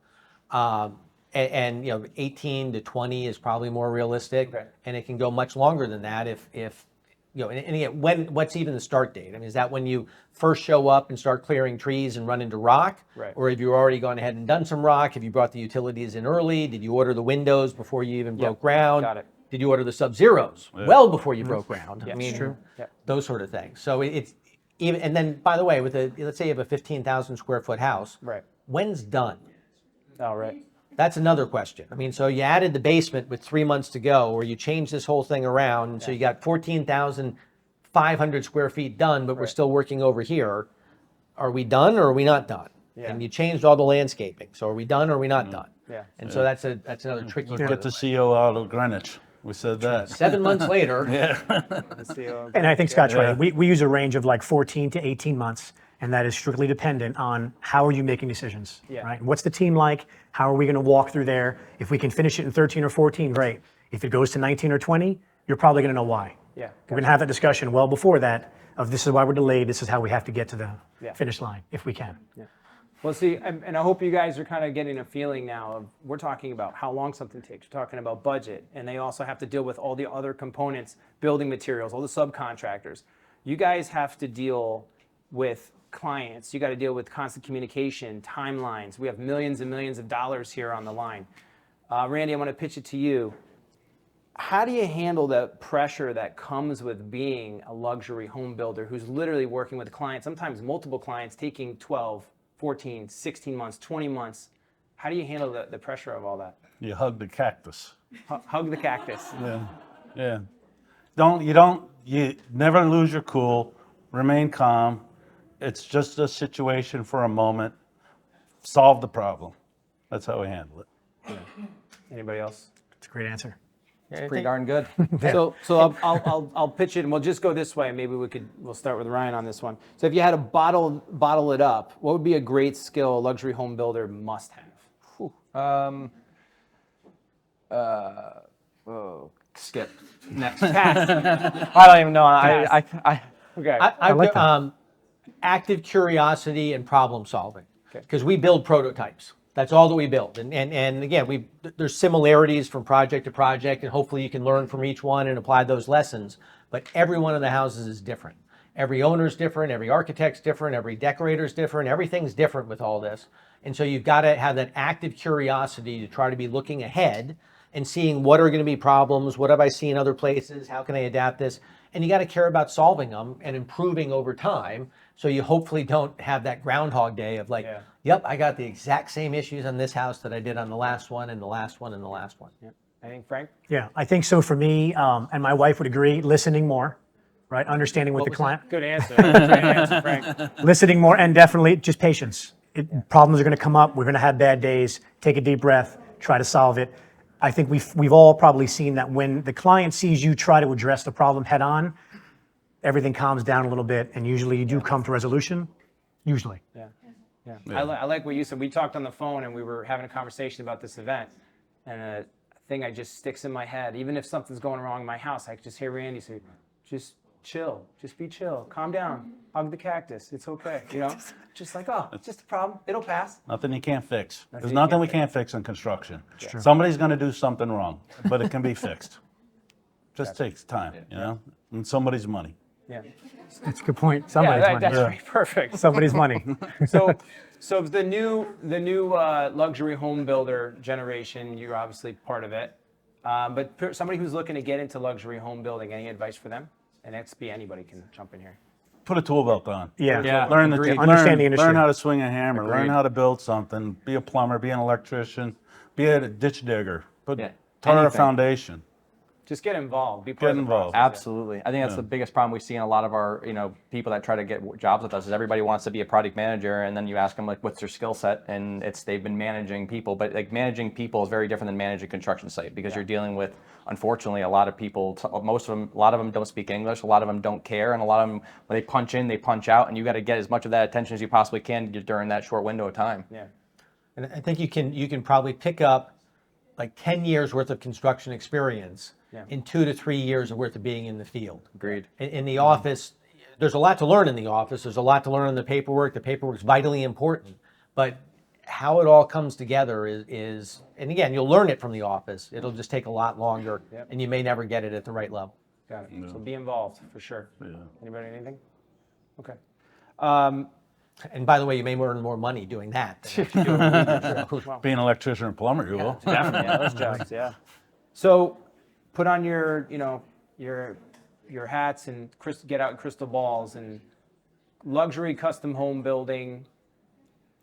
18 to 20 is probably more realistic, and it can go much longer than that if and again, what's even the start date? Is that when you first show up and start clearing trees and run into rock? Right. Or have you already gone ahead and done some rock? Have you brought the utilities in early? Did you order the windows before you even broke ground? Got it. Did you order the Sub-Zeros well before you broke ground? Yeah, true. Those sort of things. So it's even, and then by the way, let's say you have a 15,000 square foot house. Right. When's done? Oh, right. That's another question. So you added the basement with 3 months to go, or you changed this whole thing around, and so you got 14,500 square feet done, but we're still working over here. Are we done or are we not done? Yeah. And you changed all the landscaping. So are we done or are we not done? Yeah. And so that's another tricky part. Get the CO out of Greenwich. We said that. 7 months later. And I think Scott's right. We use a range of like 14 to 18 months, and that is strictly dependent on how are you making decisions, right? What's the team like? How are we going to walk through there? If we can finish it in 13 or 14, great. If it goes to 19 or 20, you're probably going to know why. Yeah. We're going to have that discussion well before that of this is why we're delayed, this is how we have to get to the finish line, if we can. Yeah. Well, see, and I hope you guys are kind of getting a feeling now of, we're talking about how long something takes. We're talking about budget, and they also have to deal with all the other components, building materials, all the subcontractors. You guys have to deal with clients. You got to deal with constant communication, timelines. We have millions and millions of dollars here on the line. Randy, I want to pitch it to you. How do you handle the pressure that comes with being a luxury home builder who's literally working with clients, sometimes multiple clients, taking 12, 14, 16 months, 20 months? How do you handle the pressure of all that? You hug the cactus. Hug the cactus. Yeah. You never lose your cool, remain calm. It's just a situation for a moment. Solve the problem. That's how we handle it. Anybody else? It's a great answer. It's pretty darn good. So I'll pitch it, and we'll just go this way. Maybe we'll start with Ryan on this one. So if you had to bottle it up, what would be a great skill a luxury home builder must have? Skip. Next. I don't even know. Okay. I like like active curiosity and problem solving, Okay. because we build prototypes. That's all that we build. And again, there's similarities from project to project, and hopefully you can learn from each one and apply those lessons. But every one of the houses is different. Every owner's different, every architect's different, every decorator's different, everything's different with all this. And so you've got to have that active curiosity to try to be looking ahead and seeing what are going to be problems, what have I seen other places, how can I adapt this? And you got to care about solving them and improving over time, so you hopefully don't have that Groundhog Day of like, yep, I got the exact same issues on this house that I did on the last one and the last one and the last one. Yeah. I think Frank. Yeah, I think so for me, and my wife would agree, listening more, right? Understanding what the client, Good answer. Great answer, Frank. listening more, and definitely just patience. Problems are going to come up. We're going to have bad days. Take a deep breath, try to solve it. I think we've all probably seen that when the client sees you try to address the problem head on, everything calms down a little bit, and usually you do come to resolution. Usually. Yeah. I like what you said. We talked on the phone, and we were having a conversation about this event, and a thing I just sticks in my head. Even if something's going wrong in my house, I just hear Randy say, "Just chill. Just be chill. Calm down. Hug the cactus. It's okay." You know, just like, oh, it's just a problem. It'll pass. Nothing you can't fix. There's you nothing can't we can't fix in construction. Somebody's going to do something wrong, but it can be fixed. Just takes time, you know, and somebody's money. Yeah. That's a good point. Somebody's money. That's right. Perfect. Somebody's money. So the new luxury home builder generation, you're obviously part of it. But somebody who's looking to get into luxury home building, any advice for them? And that's anybody can jump in here. Put a tool belt on. Yeah. Learn Understand the industry. Learn how to swing a hammer. Learn how to build something. Be a plumber. Be an electrician. Be a ditch digger. Tar a anything. foundation. Just get involved. Be part of the involved. process. Absolutely. I think that's the biggest problem we see in a lot of our, people that try to get jobs with us is everybody wants to be a project manager, and then you ask them like, what's their skill set, and they've been managing people, but like managing people is very different than managing a construction site, because you're dealing with, unfortunately, a lot of people. A lot of them don't speak English, a lot of them don't care, and a lot of them, when they punch in, they punch out, and you got to get as much of that attention as you possibly can during that short window of time. Yeah. And I think you can probably pick up like 10 years worth of construction experience in 2 to 3 years worth of being in the field. Agreed. In the office, there's a lot to learn in the office. There's a lot to learn in the paperwork. The paperwork's vitally important. But how it all comes together is, and again, you'll learn it from the office. It'll just take a lot longer, and you may never get it at the right level. Got it. So be involved for sure. Yeah. Anybody, anything? Okay. And by the way, you may earn more money doing that than actually doing it. Be an electrician or plumber, you will. Definitely, those jobs, yeah. So, put on your hats and get out crystal balls, and luxury custom home building,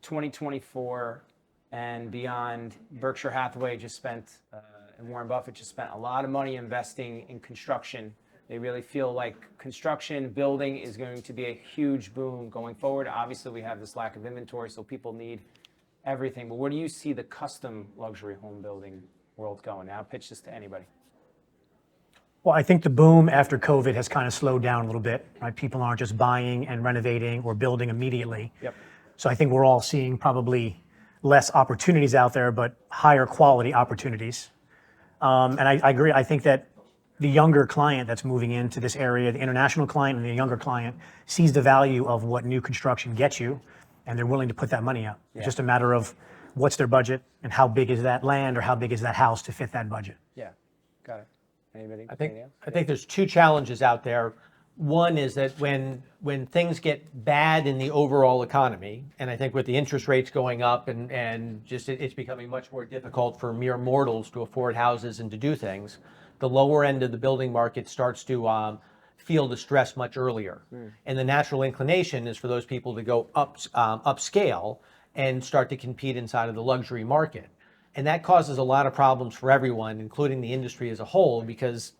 2024 and beyond. Berkshire Hathaway just spent, and Warren Buffett just spent a lot of money investing in construction. They really feel like construction, building is going to be a huge boom going forward. Obviously, we have this lack of inventory, so people need everything. But where do you see the custom luxury home building world going? Now, pitch this to anybody. Well, I think the boom after COVID has kind of slowed down a little bit, right? People aren't just buying and renovating or building immediately. Yep. So I think we're all seeing probably less opportunities out there, but higher quality opportunities. And I agree. I think that the younger client that's moving into this area, the international client and the younger client, sees the value of what new construction gets you, and they're willing to put that money up. It's just a matter of what's their budget and how big is that land or how big is that house to fit that budget. Yeah, got it. Anybody? I think there's two challenges out there. One is that when things get bad in the overall economy, and I think with the interest rates going up and just it's becoming much more difficult for mere mortals to afford houses and to do things, the lower end of the building market starts to feel the stress much earlier. And the natural inclination is for those people to go upscale and start to compete inside of the luxury market. And that causes a lot of problems for everyone, including the industry as a whole, because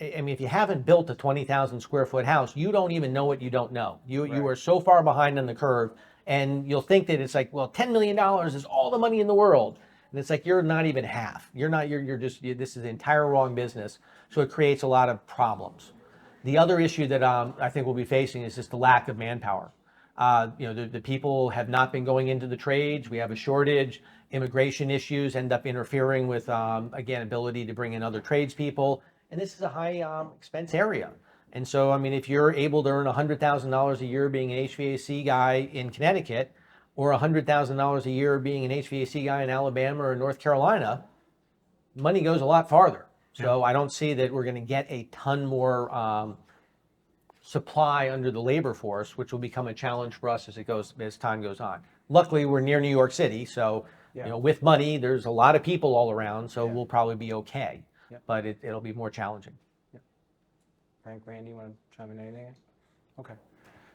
I mean, if you haven't built a 20,000 square foot house, you don't even know what you don't know. You are so far behind on the curve, and you'll think that it's like, well, $10 million is all the money in the world. And it's like, you're not even half. This is the entire wrong business. So it creates a lot of problems. The other issue that I think we'll be facing is just the lack of manpower. The people have not been going into the trades. We have a shortage. Immigration issues end up interfering with, again, ability to bring in other tradespeople. And this is a high expense area. And so, I mean, if you're able to earn $100,000 a year being an HVAC guy in Connecticut, or $100,000 a year being an HVAC guy in Alabama or North Carolina, money goes a lot farther. So I don't see that we're going to get a ton more supply under the labor force, which will become a challenge for us as time goes on. Luckily, we're near New York City, so with money, there's a lot of people all around, so we'll probably be okay. But it'll be more challenging. Frank, Randy, you want to chime in anything? Okay.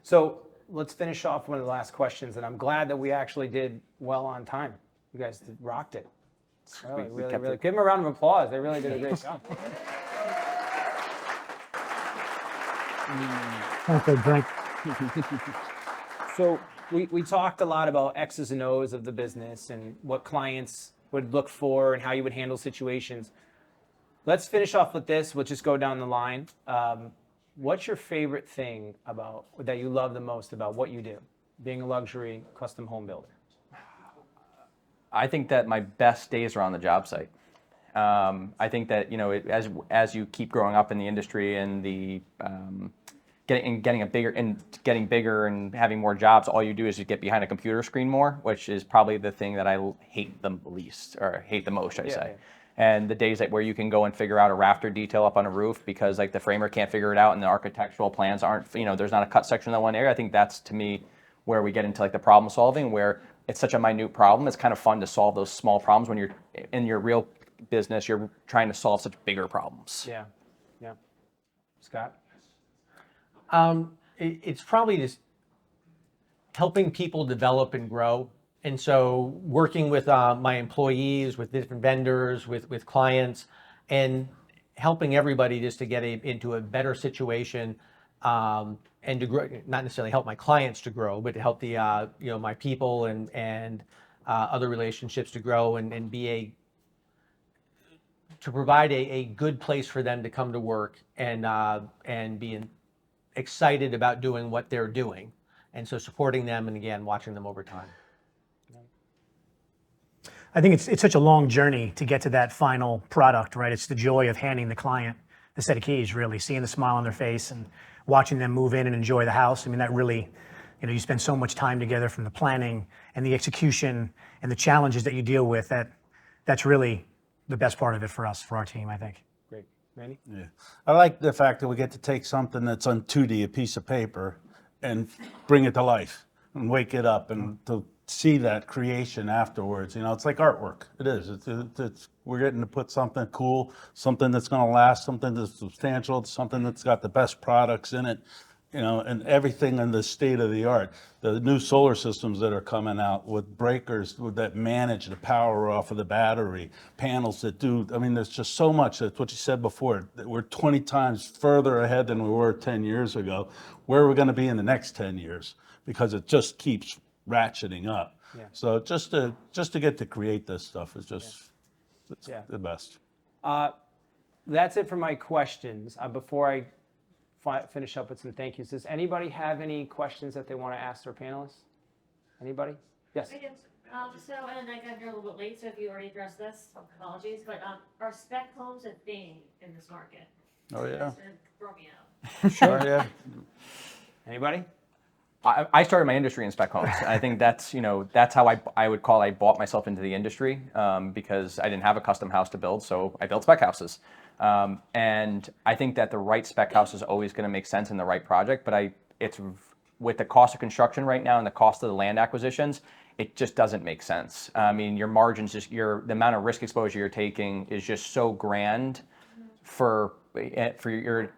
So let's finish off one of the last questions, and I'm glad that we actually did well on time. You guys rocked it. Really, give them a round of applause. They really did a great job. Okay, drink. So we talked a lot about X's and O's of the business and what clients would look for and how you would handle situations. Let's finish off with this. We'll just go down the line. What's your favorite thing that you love the most about what you do, being a luxury custom home builder? I think that my best days are on the job site. I think that as you keep growing up in the industry and getting bigger and having more jobs, all you do is you get behind a computer screen more, which is probably the thing that I hate the least, or hate the most, should I say. Yeah. And the days where you can go and figure out a rafter detail up on a roof because like the framer can't figure it out and the architectural plans aren't, there's not a cut section in that one area. I think that's, to me, where we get into like the problem solving, where it's such a minute problem. It's kind of fun to solve those small problems when you're in your real business. You're trying to solve such bigger problems. Yeah. Scott? It's probably just helping people develop and grow. And so working with my employees, with different vendors, with clients, and helping everybody just to get into a better situation and to grow, not necessarily help my clients to grow, but to help the my people and other relationships to grow and to provide a good place for them to come to work and be excited about doing what they're doing. And so supporting them and again, watching them over time. I think it's such a long journey to get to that final product, right? It's the joy of handing the client the set of keys, really, seeing the smile on their face and watching them move in and enjoy the house. I mean, that really, you spend so much time together from the planning and the execution and the challenges that you deal with. That's really the best part of it for us, for our team, I think. Great. Randy? Yeah. I like the fact that we get to take something that's on 2D, a piece of paper, and bring it to life and wake it up and to see that creation afterwards. It's like artwork. It is. We're getting to put something cool, something that's going to last, something that's substantial, something that's got the best products in it, and everything in the state of the art. The new solar systems that are coming out with breakers that manage the power off of the battery, panels that do, there's just so much. That's what you said before. That we're 20 times further ahead than we were 10 years ago. Where are we going to be in the next 10 years? Because it just keeps ratcheting up. Yeah. So just to get to create this stuff is just the best. That's it for my questions. Before I finish up with some thank yous, does anybody have any questions that they want to ask their panelists? Anybody? Yes. I guess, and I got here a little bit late, so if you already addressed this, apologies, but are spec homes a thing in this market? Oh yeah. That's gonna throw me out. Sure, yeah. Anybody? I started my industry in spec homes. I think that's how I bought myself into the industry because I didn't have a custom house to build, so I built spec houses. And I think that the right spec house is always going to make sense in the right project, but it's with the cost of construction right now and the cost of the land acquisitions, it just doesn't make sense. I mean, your margins, the amount of risk exposure you're taking is just so grand for your,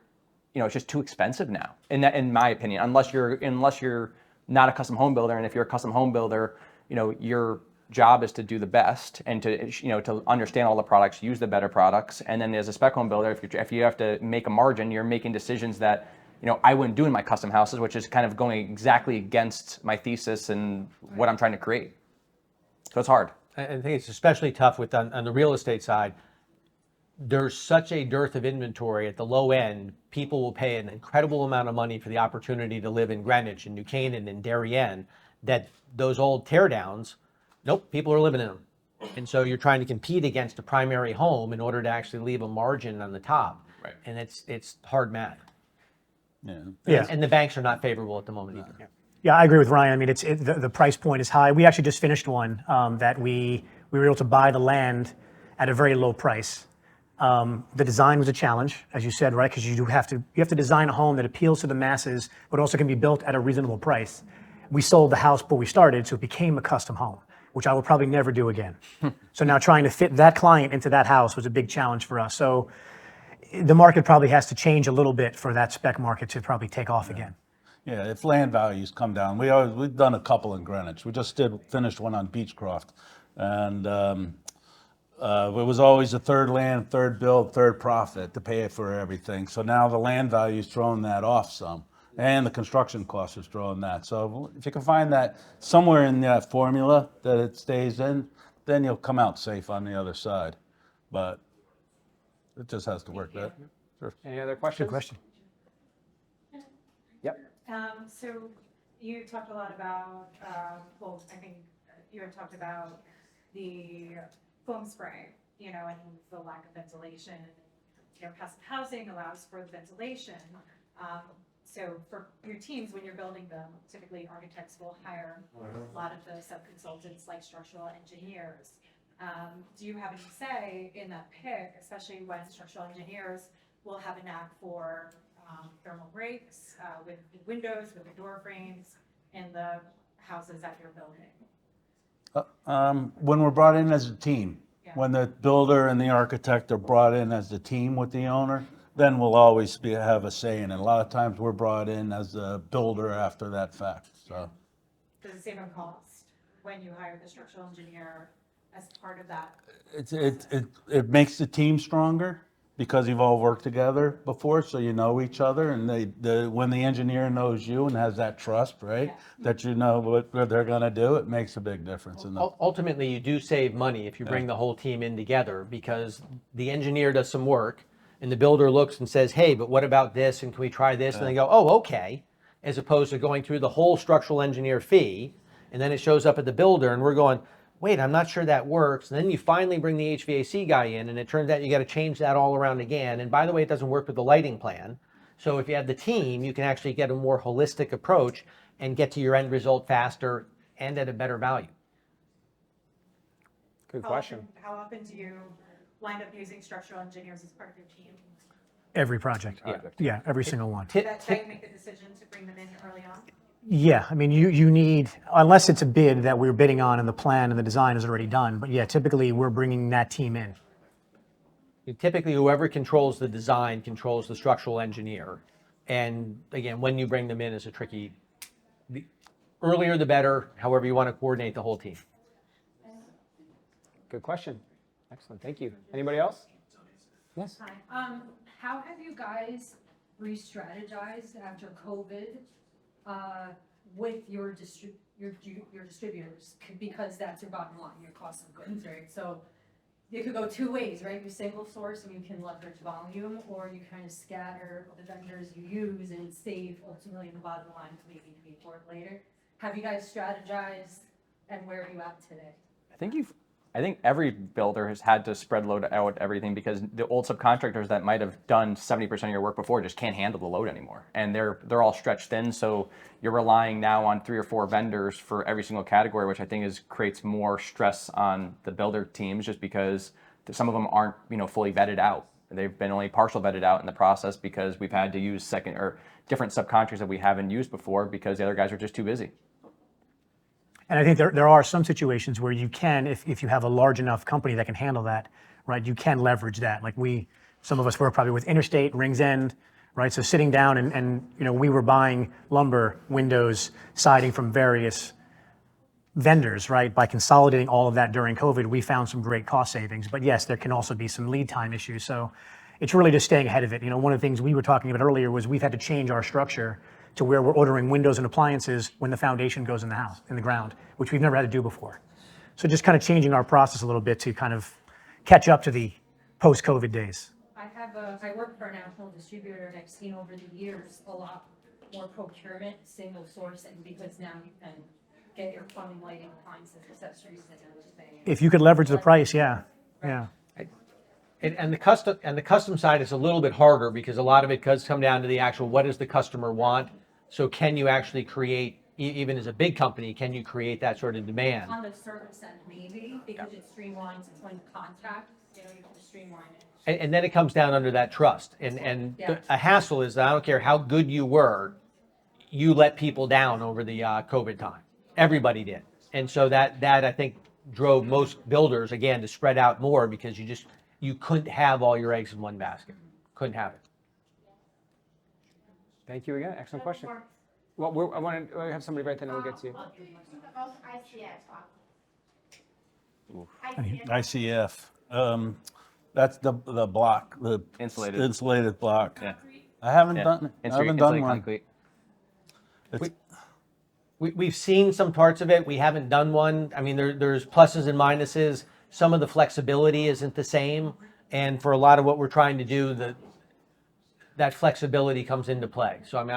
it's just too expensive now. In my opinion, unless you're not a custom home builder, and if you're a custom home builder, your job is to do the best and to understand all the products, use the better products, and then as a spec home builder, if you have to make a margin, you're making decisions that I wouldn't do in my custom houses, which is kind of going exactly against my thesis and what I'm trying to create. So it's hard. I think it's especially tough on the real estate side. There's such a dearth of inventory at the low end. People will pay an incredible amount of money for the opportunity to live in Greenwich and New Canaan and Darien, that those old teardowns, nope, people are living in them. And so you're trying to compete against a primary home in order to actually leave a margin on the top. Right. And it's hard math. Yeah. And the banks are not favorable at the moment either. Yeah, I agree with Ryan. I mean, the price point is high. We actually just finished one that we were able to buy the land at a very low price. The design was a challenge, as you said, right? Because you have to design a home that appeals to the masses, but also can be built at a reasonable price. We sold the house before we started, so it became a custom home, which I will probably never do again. So now trying to fit that client into that house was a big challenge for us. So the market probably has to change a little bit for that spec market to probably take off again. Yeah, if land values come down, we've done a couple in Greenwich. We just finished one on Beechcroft, and it was always a third land, third build, third profit to pay for everything. So now the land value's thrown that off some, and the construction cost is throwing that. So if you can find that somewhere in that formula that it stays in, then you'll come out safe on the other side. But it just has to work. That. Sure. Any other questions? Good question. Yep. So you talked a lot about, I think you had talked about the foam spray, and the lack of ventilation. Custom housing allows for the ventilation. So for your teams, when you're building them, typically architects will hire a lot of the sub-consultants like structural engineers. Do you have any say in that pick, especially when structural engineers will have a knack for thermal breaks with the windows, with the door frames in the houses that you're building? When we're brought in as a team, Yeah. when the builder and the architect are brought in as a team with the owner, then we'll always have a say in it. A lot of times we're brought in as a builder after that fact. So Does it save on cost when you hire the structural engineer as part of that? it makes the team stronger because you've all worked together before, so you know each other. And when the engineer knows you and has that trust, right, Yeah. that you know what they're going to do, it makes a big difference. Ultimately, you do save money if you bring the whole team in together, because the engineer does some work and the builder looks and says, hey, but what about this? And can we try this? And they go, oh, okay. As opposed to going through the whole structural engineer fee. And then it shows up at the builder and we're going, wait, I'm not sure that works. And then you finally bring the HVAC guy in and it turns out you got to change that all around again. And by the way, it doesn't work with the lighting plan. So if you have the team, you can actually get a more holistic approach and get to your end result faster and at a better value. Good question. How often do you wind up using structural engineers as part of your team? Every project. Yeah, every single one. That you make the decision to bring them in early on? Yeah, I mean, you need, unless it's a bid that we're bidding on and the plan and the design is already done, but yeah, typically we're bringing that team in. Typically, whoever controls the design controls the structural engineer. And again, when you bring them in is the earlier the better, however you want to coordinate the whole team. Good question. Excellent. Thank you. Anybody else? Yes. Hi. How have you guys re-strategized after COVID with your distributors? Because that's your bottom line, your cost of goods, right? So it could go two ways, right? You single source and you can leverage volume, or you kind of scatter the vendors you use and save ultimately in the bottom line to maybe pay for it later. Have you guys strategized, and where are you at today? I think every builder has had to spread load out everything, because the old subcontractors that might have done 70% of your work before just can't handle the load anymore. And they're all stretched thin. So you're relying now on 3 or 4 vendors for every single category, which I think creates more stress on the builder teams, just because some of them aren't, fully vetted out. They've been only partial vetted out in the process because we've had to use second or different subcontractors that we haven't used before because the other guys are just too busy. And I think there are some situations where you can, if you have a large enough company that can handle that, right, you can leverage that. Like some of us work probably with Interstate, Rings End, right? So sitting down and we were buying lumber, windows, siding from various vendors, right? By consolidating all of that during COVID, we found some great cost savings. But yes, there can also be some lead time issues. So it's really just staying ahead of it. One of the things we were talking about earlier was we've had to change our structure to where we're ordering windows and appliances when the foundation goes in the house, in the ground, which we've never had to do before. So just kind of changing our process a little bit to kind of catch up to the post-COVID days. I work for a national distributor, and I've seen over the years a lot more procurement, single sourcing, because now you can get your plumbing, lighting, appliances, accessories, and everything. If you could leverage the price, yeah. And the custom side is a little bit harder because a lot of it does come down to the actual, what does the customer want? So can you actually create, even as a big company, can you create that sort of demand? On the service end, maybe, because it streamlines, it's when you contact, you can streamline it. And then it comes down under that trust. A hassle is, I don't care how good you were, you let people down over the COVID time. Everybody did. And so that I think drove most builders, again, to spread out more because you couldn't have all your eggs in one basket. Couldn't have it. Thank you again. Excellent question. Well, I want to have somebody right then and we'll get to you. ICF. That's the block, the insulated block. Yeah. I haven't done it. I haven't done one. Concrete. We've seen some parts of it. We haven't done one. I mean, there's pluses and minuses. Some of the flexibility isn't the same. And for a lot of what we're trying to do, that flexibility comes into play. So, I mean,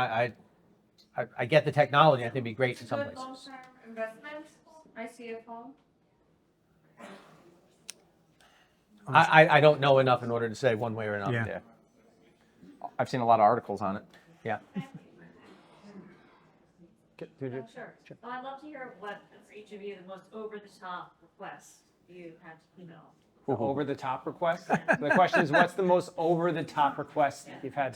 I get the technology. I think it'd be great in some places. Long-term investment, ICF home? I don't know enough in order to say one way or another. Yeah. Yeah. I've seen a lot of articles on it. Yeah. Sure. Well, I'd love to hear what, for each of you, the most over-the-top request you had to email. Over the top request? The question is, what's the most over the top request you've had?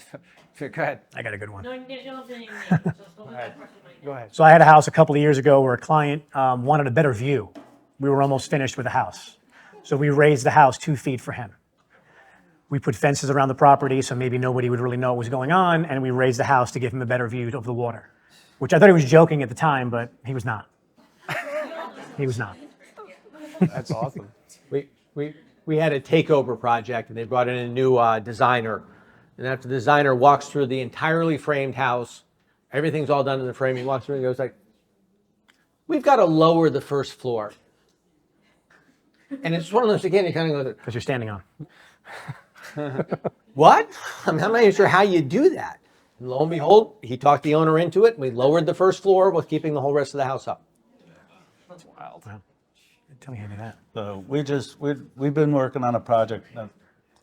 Go ahead. I got a good one. No, you don't have to name names, just go ahead. Go ahead. So I had a house a couple of years ago where a client wanted a better view. We were almost finished with the house. So we raised the house 2 feet for him. We put fences around the property so maybe nobody would really know what was going on, and we raised the house to give him a better view of the water, which I thought he was joking at the time, but he was not. He was not. That's awesome. We had a takeover project, and they brought in a new designer. And after the designer walks through the entirely framed house, everything's all done in the frame. He walks through and goes like, "We've got to lower the first floor." And it's one of those, again, you kind of go, Because you're standing on. "What?" I'm not even sure how you do that. And lo and behold, he talked the owner into it. We lowered the first floor with keeping the whole rest of the house up. That's wild. Wow. Tell me how to do that. So we've been working on a project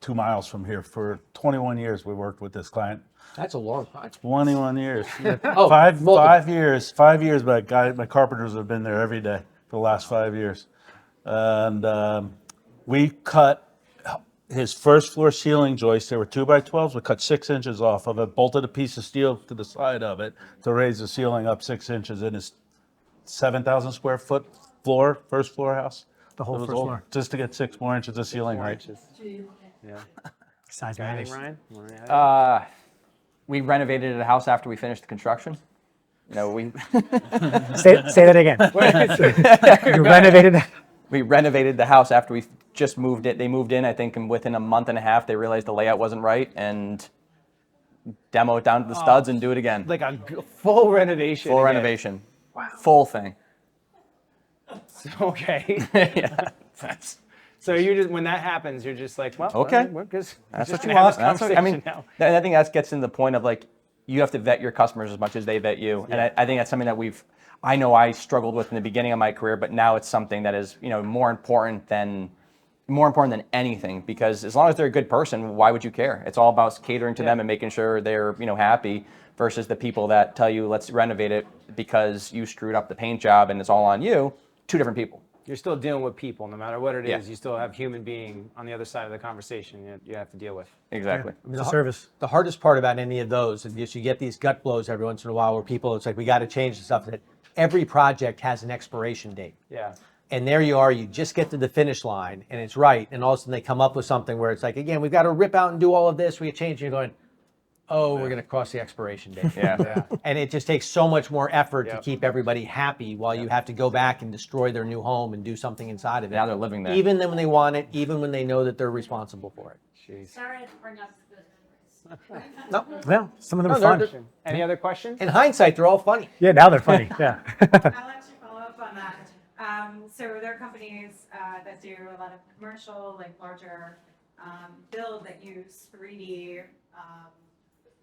2 miles from here for 21 years. We worked with this client. That's a long time. 21 years. Oh, Five multiple. years. 5 years. But my carpenters have been there every day for the last 5 years, and we cut his first floor ceiling joist. There were 2x12s. We cut 6 inches off of it, bolted a piece of steel to the side of it to raise the ceiling up 6 inches in his 7,000 square foot floor, first floor house. The whole It was first all floor. just to get 6 more inches of ceiling height. Yeah. Size Anything, matters. Ryan? You wanna add? We renovated a house after we finished the construction. No, Say that again. You renovated it? we renovated the house after we just moved it. They moved in, I think, and within a month and a half, they realized the layout wasn't right and demo it down to the studs and do it again. Like a full renovation. Full again. renovation. Wow. Full thing. Okay. Yeah. That's So you just when that happens, you're just like, well, Okay. we're just what gonna you have want. this That's what, I mean, conversation I think that gets into the point of like, you have to vet your customers as much as they vet you. And I think that's something that I know I struggled with in the beginning of my career, but now it's something that is, more important than anything, because as long as they're a good person, why would you care? It's all about catering to them and making sure they're, happy versus the people that tell you, let's renovate it because you screwed up the paint job and it's all on you. Two different people. You're still dealing with people, no matter what it is. Yeah. You still have human being on the other side of the conversation you have to deal with. Exactly. It's a service. The hardest part about any of those is you get these gut blows every once in a while where people, it's like, we got to change the stuff. That every project has an expiration date. Yeah. And there you are, you just get to the finish line and it's right. And all of a sudden they come up with something where it's like, again, we've got to rip out and do all of this. We change. And you're going, oh, we're going to cross the expiration date. Yeah. And it just takes so much more effort to Yep. keep everybody happy while you have to go back and destroy their new home and do something inside of it. Now they're living there. Even then when they want it, even when they know that they're responsible for it. Jeez. Sorry to bring up the memories. No. Well, some of them No, are they're- fun. Any other questions? In hindsight, they're all funny. Yeah, now they're funny. Yeah. I'll actually follow up on that. So there are companies that do a lot of commercial, like larger build that use 3D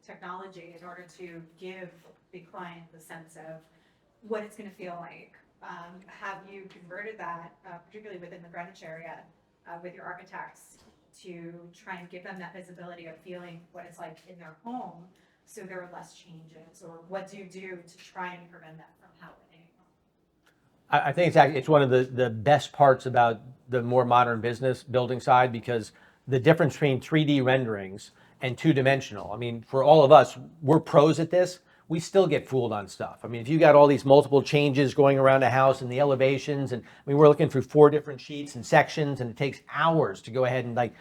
technology in order to give the client the sense of what it's going to feel like. Have you converted that, particularly within the Greenwich area, with your architects to try and give them that visibility of feeling what it's like in their home, so there are less changes, or what do you do to try and prevent that from happening? I think it's one of the best parts about the more modern business building side, because the difference between 3D renderings and two-dimensional. I mean, for all of us, we're pros at this. We still get fooled on stuff. I mean, if you got all these multiple changes going around a house and the elevations, and I mean, we're looking through 4 different sheets and sections, and it takes hours to go ahead and like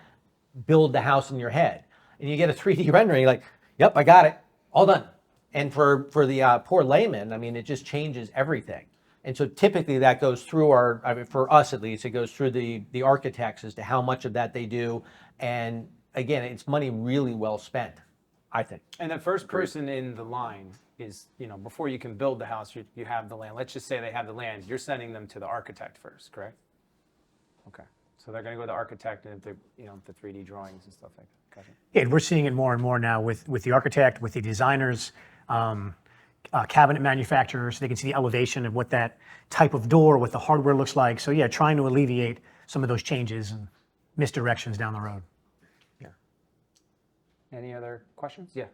build the house in your head. And you get a 3D rendering, you're like, yep, I got it, all done. And for the poor layman, I mean, it just changes everything. And so typically that goes through I mean, for us at least, it goes through the architects as to how much of that they do. And again, it's money really well spent, I think. And the first person in the line is, before you can build the house, you have the land. Let's just say they have the land. You're sending them to the architect first, correct? Okay. So they're going to go to the architect and the 3D drawings and stuff like that. Gotcha. Yeah, we're seeing it more and more now with the architect, with the designers, cabinet manufacturers. They can see the elevation of what that type of door, what the hardware looks like. So yeah, trying to alleviate some of those changes and misdirections down the road. Any other questions? Yeah.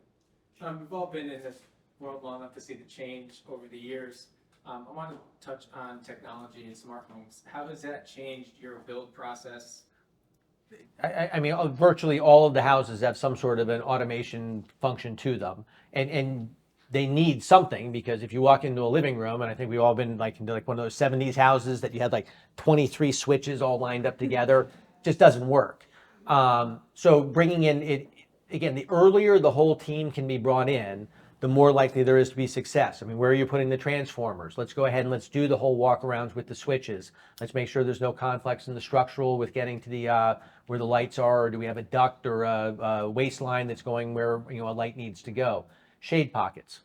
We've all been in this world long enough to see the change over the years. I want to touch on technology and smart homes. How has that changed your build process? I mean, virtually all of the houses have some sort of an automation function to them. And they need something, because if you walk into a living room, and I think we've all been into one of those 70s houses that you had like 23 switches all lined up together, just doesn't work. So bringing in it, again, the earlier the whole team can be brought in, the more likely there is to be success. I mean, where are you putting the transformers? Let's go ahead and let's do the whole walkarounds with the switches. Let's make sure there's no conflicts in the structural with getting to the where the lights are, or do we have a duct or a waistline that's going where a light needs to go? Shade pockets.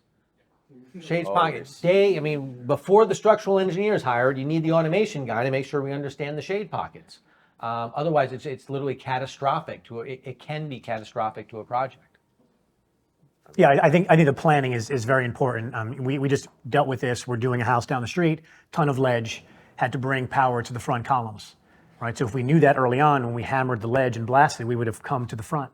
Shades pockets. Before the structural engineer is hired, you need the automation guy to make sure we understand the shade pockets. Otherwise, it's literally catastrophic it can be catastrophic to a project. Yeah, I think the planning is very important. We just dealt with this. We're doing a house down the street, ton of ledge, had to bring power to the front columns, right? So if we knew that early on when we hammered the ledge and blasted, we would have come to the front,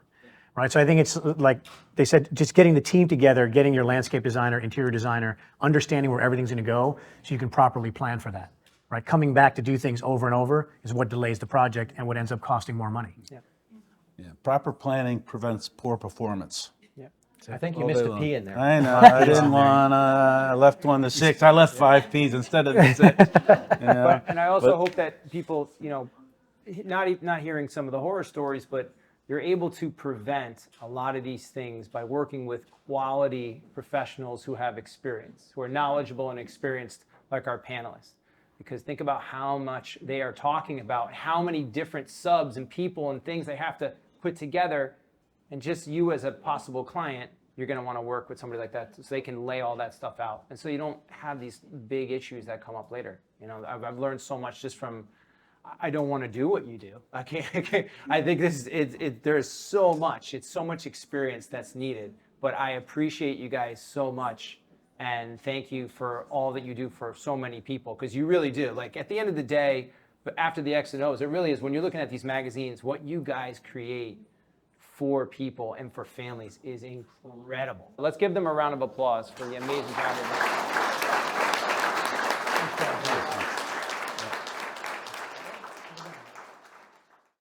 right? So I think it's like they said, just getting the team together, getting your landscape designer, interior designer, understanding where everything's going to go so you can properly plan for that, right? Coming back to do things over and over is what delays the project and what ends up costing more money. Yeah, proper planning prevents poor performance. I think you missed a P in there. I know, I didn't want to, I left 1 to 6. I left 5 Ps instead of the 6. And I also hope that people, not hearing some of the horror stories, but you're able to prevent a lot of these things by working with quality professionals who have experience, who are knowledgeable and experienced, like our panelists. Because think about how much they are talking about, how many different subs and people and things they have to put together. And just you as a possible client, you're going to want to work with somebody like that so they can lay all that stuff out. And so you don't have these big issues that come up later. I've learned so much just from, I don't want to do what you do. I think there's so much, it's so much experience that's needed. But I appreciate you guys so much. And thank you for all that you do for so many people, because you really do. Like at the end of the day, but after the X and O's, it really is, when you're looking at these magazines, what you guys create for people and for families is incredible. Let's give them a round of applause for the amazing job they've done.